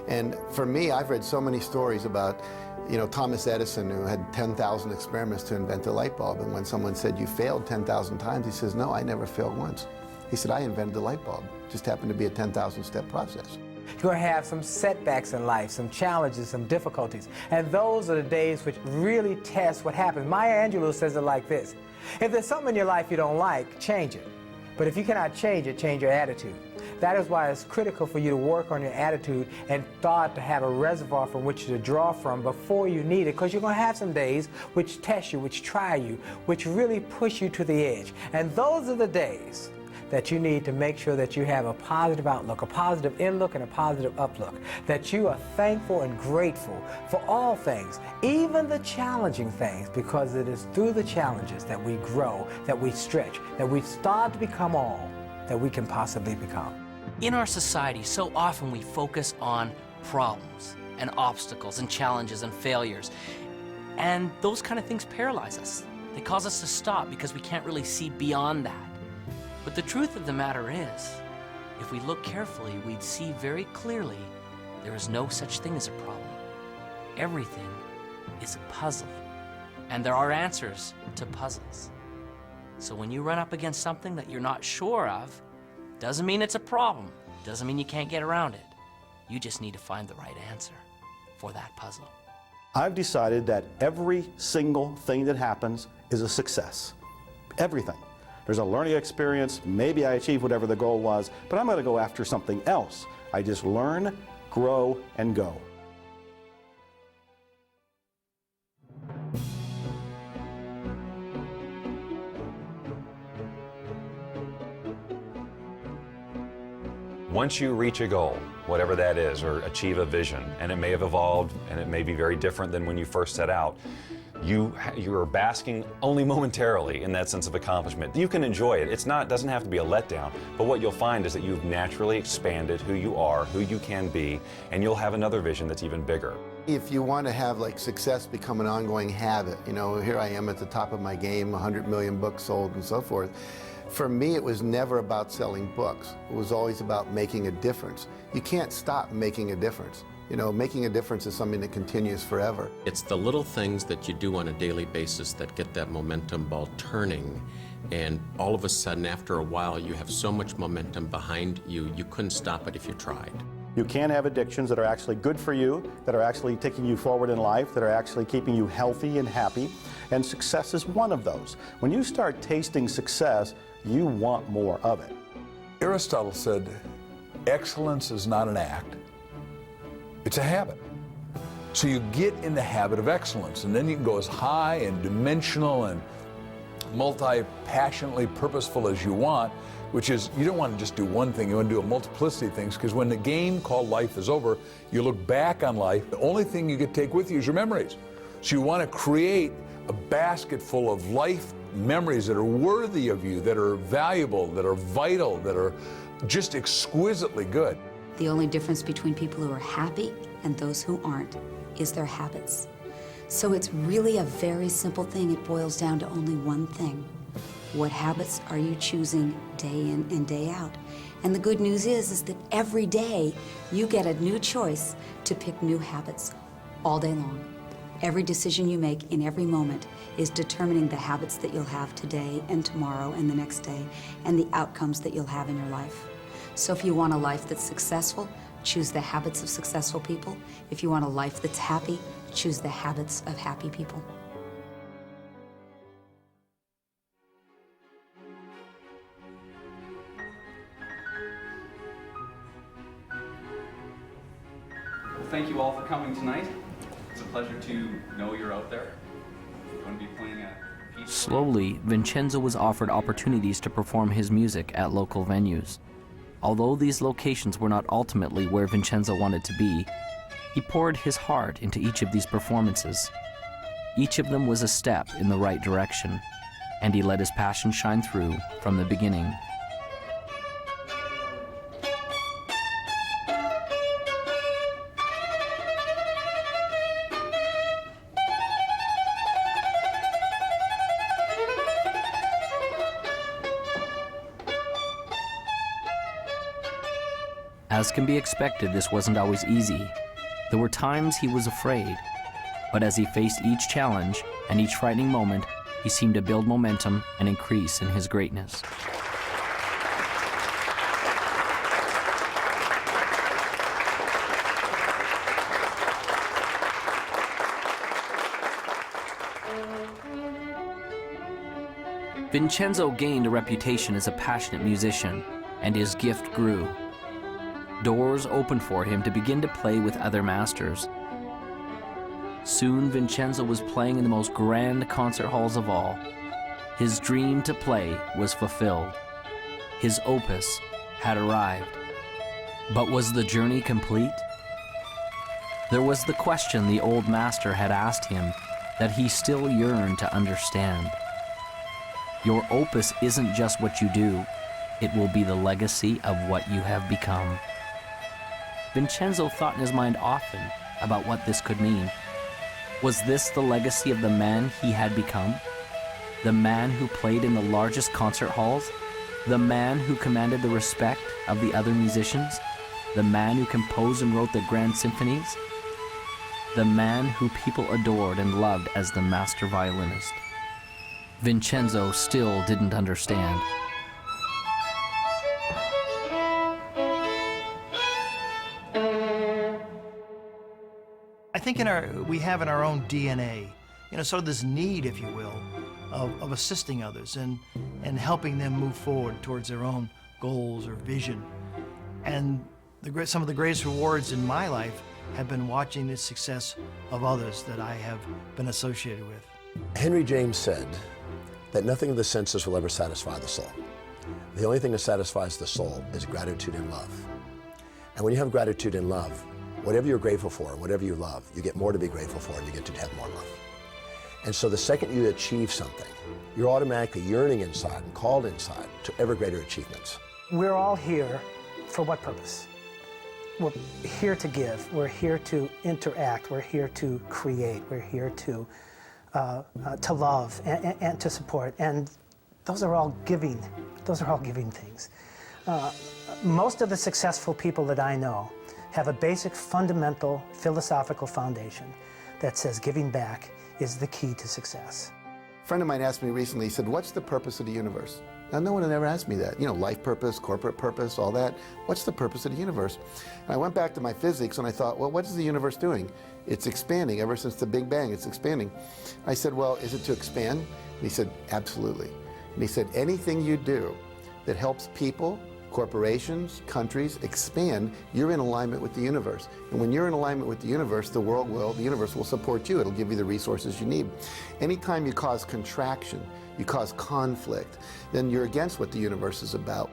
And for me, I've read so many stories about, you know, Thomas Edison, who had 10,000 experiments to invent a light bulb. And when someone said, you failed 10,000 times, he says, no, I never failed once. He said, I invented the light bulb. It just happened to be a 10,000-step process. You're going to have some setbacks in life, some challenges, some difficulties. And those are the days which really test what happens. Maya Angelou says it like this: if there's something in your life you don't like, change it. But if you cannot change it, change your attitude. That is why it's critical for you to work on your attitude and start to have a reservoir from which to draw from before you need it, because you're going to have some days which test you, which try you, which really push you to the edge. And those are the days that you need to make sure that you have a positive outlook, a positive inlook, and a positive uplook, that you are thankful and grateful for all things, even the challenging things, because it is through the challenges that we grow, that we stretch, that we start to become all that we can possibly become. In our society, so often we focus on problems and obstacles and challenges and failures, and those kind of things paralyze us. They cause us to stop because we can't really see beyond that. But the truth of the matter is, if we look carefully, we'd see very clearly there is no such thing as a problem. Everything is a puzzle, and there are answers to puzzles. So when you run up against something that you're not sure of, doesn't mean it's a problem, doesn't mean you can't get around it. You just need to find the right answer for that puzzle. I've decided that every single thing that happens is a success. Everything. There's a learning experience, maybe I achieved whatever the goal was, but I'm going to go after something else. I just learn, grow, and go. Once you reach a goal, whatever that is, or achieve a vision, and it may have evolved and it may be very different than when you first set out, you are basking only momentarily in that sense of accomplishment. You can enjoy it. Doesn't have to be a letdown, but what you'll find is that you've naturally expanded who you are, who you can be, and you'll have another vision that's even bigger. If you want to have like success become an ongoing habit, you know, here I am at the top of my game, 100 million books sold and so forth, For me, it was never about selling books. It was always about making a difference. You can't stop making a difference. You know, making a difference is something that continues forever. It's the little things that you do on a daily basis that get that momentum ball turning. And all of a sudden, after a while, you have so much momentum behind you, you couldn't stop it if you tried. You can have addictions that are actually good for you, that are actually taking you forward in life, that are actually keeping you healthy and happy, and success is one of those. When you start tasting success, you want more of it. Aristotle said, excellence is not an act, it's a habit. So you get in the habit of excellence, and then you can go as high and dimensional and multi-passionately purposeful as you want, which is, you don't want to just do one thing, you want to do a multiplicity of things, because when the game called life is over, you look back on life, the only thing you can take with you is your memories. So you want to create a basket full of life memories that are worthy of you, that are valuable, that are vital, that are just exquisitely good. The only difference between people who are happy and those who aren't is their habits. So it's really a very simple thing. It boils down to only one thing. What habits are you choosing day in and day out? And the good news is that every day you get a new choice to pick new habits all day long. Every decision you make in every moment is determining the habits that you'll have today and tomorrow and the next day, and the outcomes that you'll have in your life. So if you want a life that's successful, choose the habits of successful people. If you want a life that's happy, choose the habits of happy people. Well, thank you all for coming tonight. It's a pleasure to know you're out there. We're going to be playing a piece. Slowly, Vincenzo was offered opportunities to perform his music at local venues. Although these locations were not ultimately where Vincenzo wanted to be, he poured his heart into each of these performances. Each of them was a step in the right direction, and he let his passion shine through from the beginning. As can be expected, this wasn't always easy. There were times he was afraid, but as he faced each challenge and each frightening moment, he seemed to build momentum and increase in his greatness. Vincenzo gained a reputation as a passionate musician, and his gift grew. Doors opened for him to begin to play with other masters. Soon, Vincenzo was playing in the most grand concert halls of all. His dream to play was fulfilled. His opus had arrived. But was the journey complete? There was the question the old master had asked him that he still yearned to understand. Your opus isn't just what you do, it will be the legacy of what you have become. Vincenzo thought in his mind often about what this could mean. Was this the legacy of the man he had become? The man who played in the largest concert halls? The man who commanded the respect of the other musicians? The man who composed and wrote the grand symphonies? The man who people adored and loved as the master violinist? Vincenzo still didn't understand. I think we have in our own DNA, sort of this need, if you will, of assisting others and helping them move forward towards their own goals or vision. And some of the greatest rewards in my life have been watching the success of others that I have been associated with. Henry James said that nothing of the senses will ever satisfy the soul. The only thing that satisfies the soul is gratitude and love. And when you have gratitude and love, whatever you're grateful for, whatever you love, you get more to be grateful for and you get to have more love. And so the second you achieve something, you're automatically yearning inside and called inside to ever greater achievements. We're all here for what purpose? We're here to give, we're here to interact, we're here to create, we're here to love and to support. And those are all giving Those are all giving things. Most of the successful people that I know have a basic fundamental philosophical foundation that says giving back is the key to success. A friend of mine asked me recently, he said, what's the purpose of the universe? Now, no one had ever asked me that. You know, life purpose, corporate purpose, all that. What's the purpose of the universe? And I went back to my physics and I thought, well, what is the universe doing? It's expanding. Ever since the Big Bang, it's expanding. I said, well, is it to expand? And he said, absolutely. And he said, anything you do that helps people, corporations, countries expand, you're in alignment with the universe. And when you're in alignment with the universe, the universe will support you. It'll give you the resources you need. Anytime you cause contraction, you cause conflict, then you're against what the universe is about.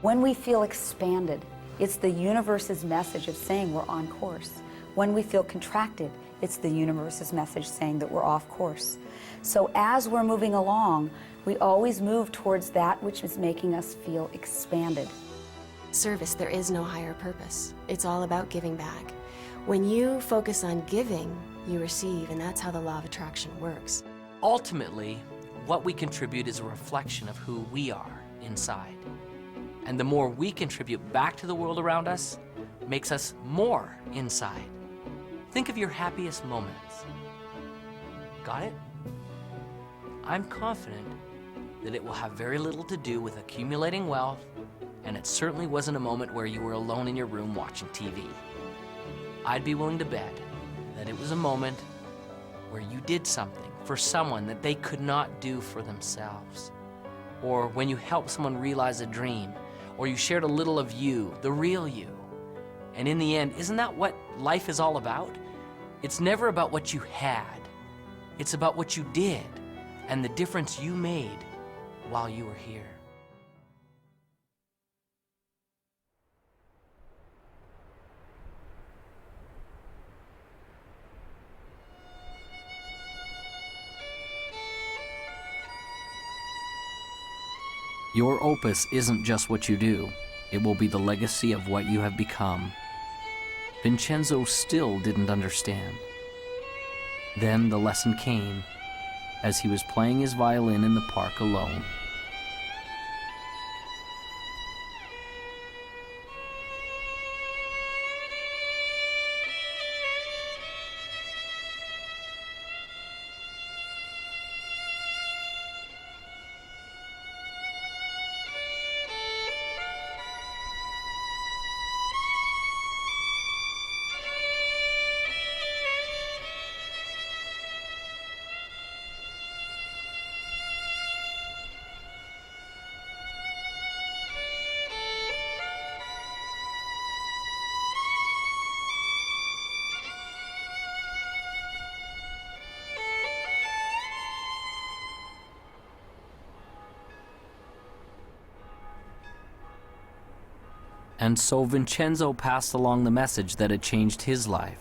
When we feel expanded, it's the universe's message of saying we're on course. When we feel contracted, it's the universe's message saying that we're off course. So as we're moving along, we always move towards that which is making us feel expanded. Service, there is no higher purpose. It's all about giving back. When you focus on giving, you receive, and that's how the law of attraction works. Ultimately, what we contribute is a reflection of who we are inside. And the more we contribute back to the world around us, makes us more inside. Think of your happiest moments. Got it? I'm confident that it will have very little to do with accumulating wealth, and it certainly wasn't a moment where you were alone in your room watching TV. I'd be willing to bet that it was a moment where you did something for someone that they could not do for themselves, or when you helped someone realize a dream, or you shared a little of you, the real you. And in the end, isn't that what life is all about? It's never about what you had. It's about what you did and the difference you made while you were here. Your opus isn't just what you do. It will be the legacy of what you have become. Vincenzo still didn't understand. Then the lesson came as he was playing his violin in the park alone. And so Vincenzo passed along the message that had changed his life.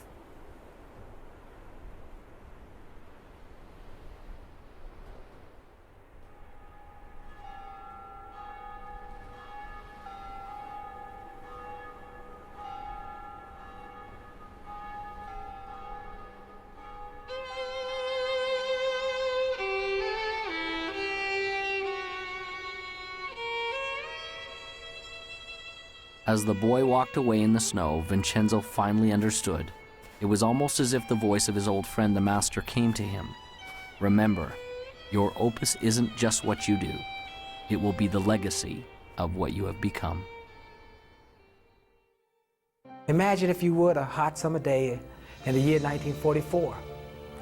As the boy walked away in the snow, Vincenzo finally understood. It was almost as if the voice of his old friend, the master, came to him. Remember, your opus isn't just what you do. It will be the legacy of what you have become. Imagine, if you would, a hot summer day in the year 1944.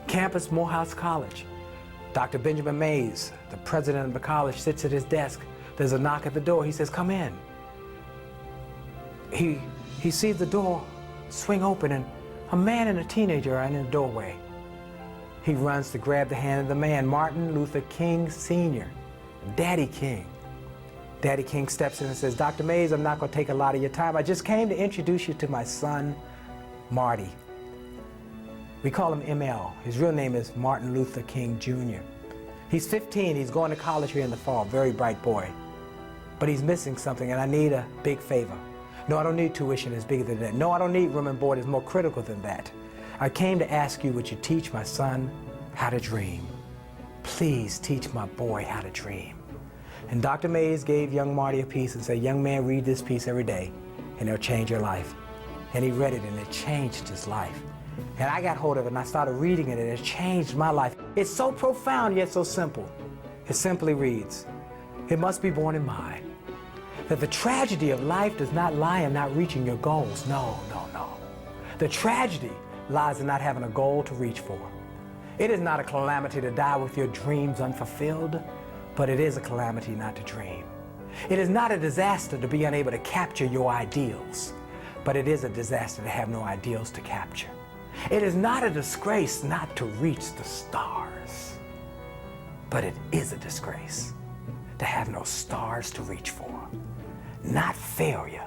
Campus, Morehouse College. Dr. Benjamin Mays, the president of the college, sits at his desk. There's a knock at the door. He says, "Come in." He sees the door swing open and a man and a teenager are in the doorway. He runs to grab the hand of the man, Martin Luther King Sr., Daddy King. Daddy King steps in and says, "Dr. Mays, I'm not going to take a lot of your time. I just came to introduce you to my son, Marty." We call him ML. His real name is Martin Luther King Jr. He's 15. He's going to college here in the fall. Very bright boy. But he's missing something, and I need a big favor. No, I don't need tuition that's bigger than that. No, I don't need room and board that's more critical than that. I came to ask you, would you teach my son how to dream? Please teach my boy how to dream. And Dr. Mays gave young Marty a piece and said, young man, read this piece every day and it'll change your life. And he read it and it changed his life. And I got hold of it and I started reading it and it changed my life. It's so profound yet so simple. It simply reads, it must be borne in mind that the tragedy of life does not lie in not reaching your goals. No, no, no. The tragedy lies in not having a goal to reach for. It is not a calamity to die with your dreams unfulfilled, but it is a calamity not to dream. It is not a disaster to be unable to capture your ideals, but it is a disaster to have no ideals to capture. It is not a disgrace not to reach the stars, but it is a disgrace to have no stars to reach for. Not failure,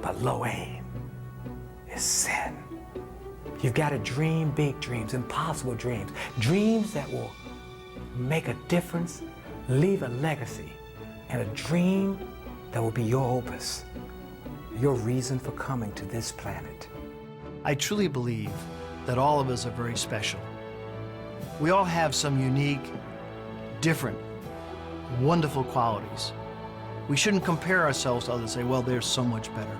but low aim is sin. You've got to dream big dreams, impossible dreams, dreams that will make a difference, leave a legacy, and a dream that will be your opus, your reason for coming to this planet. I truly believe that all of us are very special. We all have some unique, different, wonderful qualities. We shouldn't compare ourselves to others and say, well, they're so much better.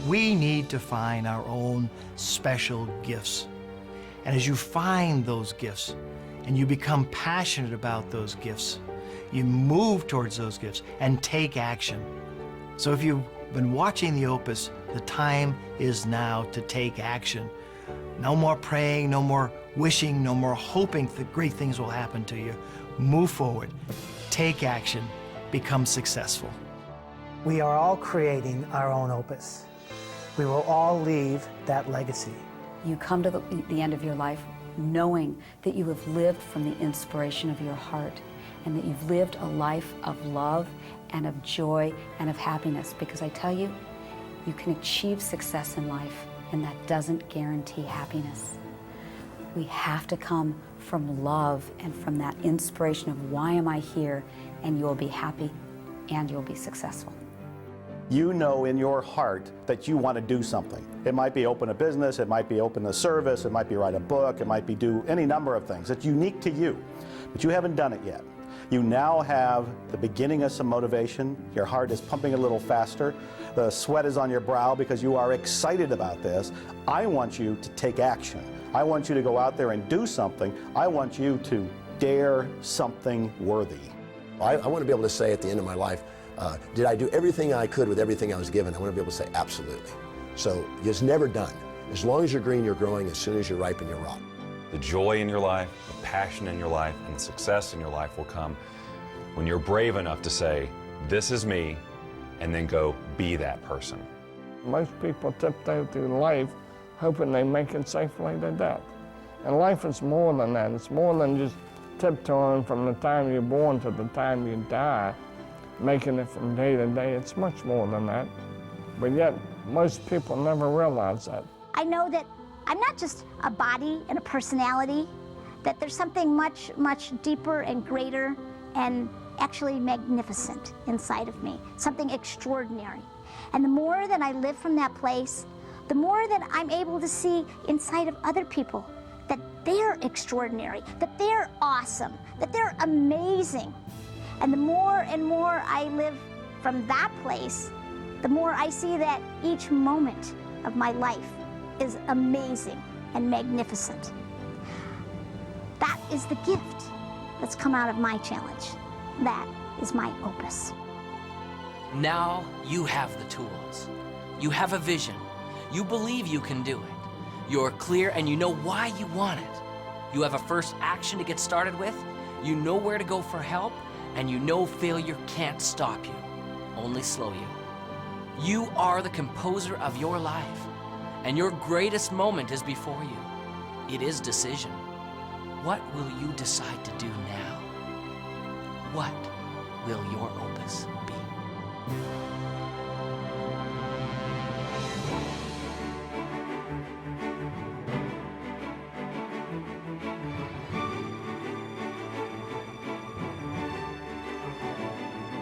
We need to find our own special gifts. And as you find those gifts and you become passionate about those gifts, you move towards those gifts and take action. So if you've been watching the Opus, the time is now to take action. No more praying, no more wishing, no more hoping that great things will happen to you. Move forward, take action, become successful. We are all creating our own opus. We will all leave that legacy. You come to the end of your life knowing that you have lived from the inspiration of your heart and that you've lived a life of love and of joy and of happiness. Because I tell you, you can achieve success in life, and that doesn't guarantee happiness. We have to come from love and from that inspiration of why am I here, and you'll be happy and you'll be successful. You know in your heart that you want to do something. It might be open a business, it might be open a service, it might be write a book, it might be do any number of things. It's unique to you, but you haven't done it yet. You now have the beginning of some motivation. Your heart is pumping a little faster. The sweat is on your brow because you are excited about this. I want you to take action. I want you to go out there and do something. I want you to dare something worthy. I want to be able to say at the end of my life, did I do everything I could with everything I was given? I want to be able to say absolutely. So it's never done. As long as you're green, you're growing. As soon as you're ripe, and you're raw. The joy in your life, the passion in your life, and the success in your life will come when you're brave enough to say, this is me, and then go be that person. Most people tiptoe through life hoping they make it safely to death. And life is more than that. It's more than just tiptoeing from the time you're born to the time you die, making it from day to day. It's much more than that. But yet, most people never realize that. I know that I'm not just a body and a personality, that there's something much, much deeper and greater and actually magnificent inside of me, something extraordinary. And the more that I live from that place, the more that I'm able to see inside of other people that they're extraordinary, that they're awesome, that they're amazing. And the more and more I live from that place, the more I see that each moment of my life is amazing and magnificent. That is the gift that's come out of my challenge. That is my opus. Now you have the tools. You have a vision. You believe you can do it. You're clear and you know why you want it. You have a first action to get started with. You know where to go for help, and you know failure can't stop you, only slow you. You are the composer of your life, and your greatest moment is before you. It is decision. What will you decide to do now? What will your opus be?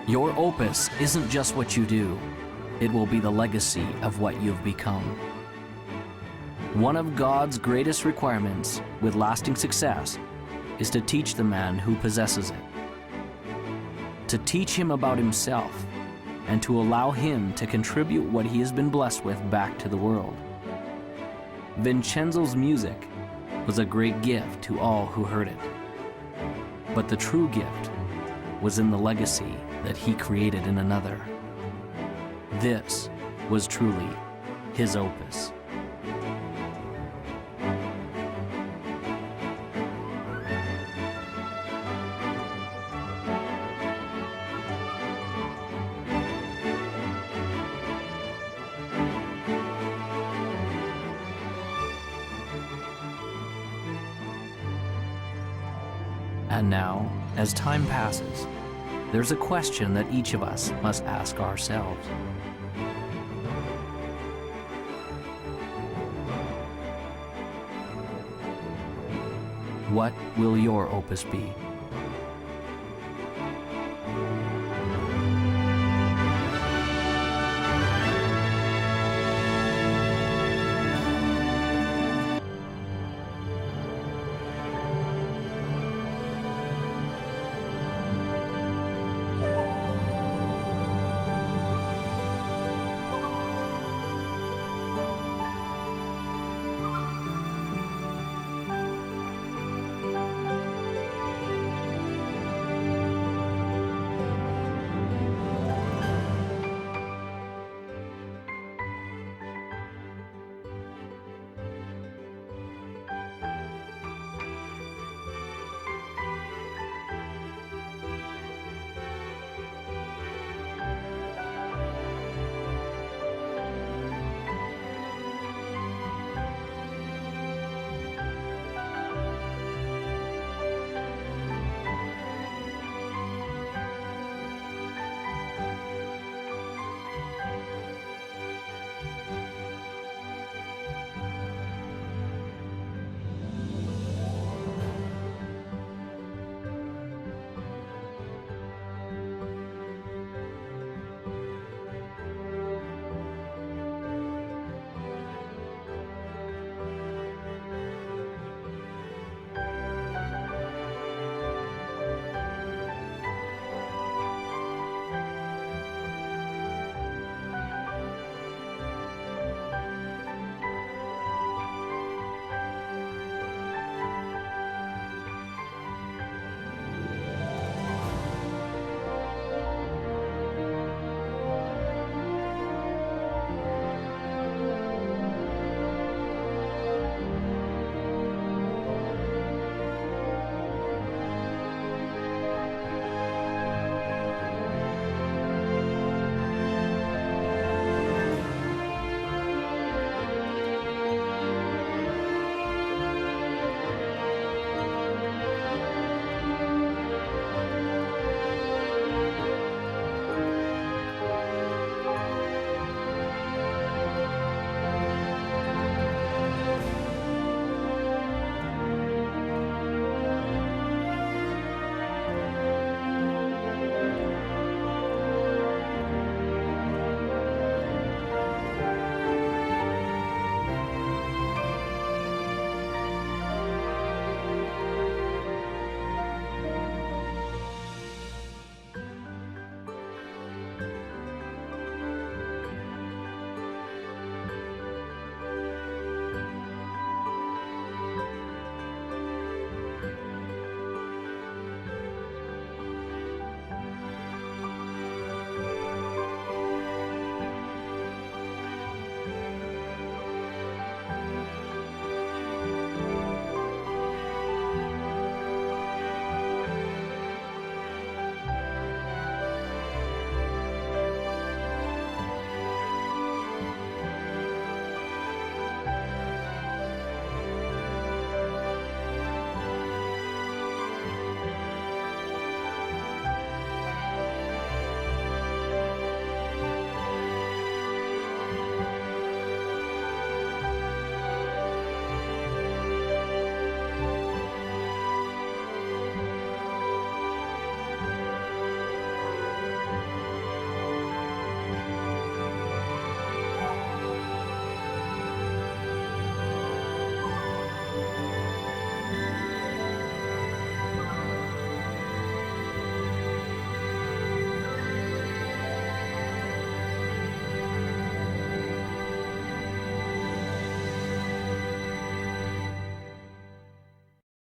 Your opus isn't just what you do. It will be the legacy of what you've become. One of God's greatest requirements with lasting success is to teach the man who possesses it. to teach him about himself, and to allow him to contribute what he has been blessed with back to the world. Vincenzo's music was a great gift to all who heard it. But the true gift was in the legacy that he created in another. This was truly his opus. And now, as time passes, there's a question that each of us must ask ourselves. What will your opus be?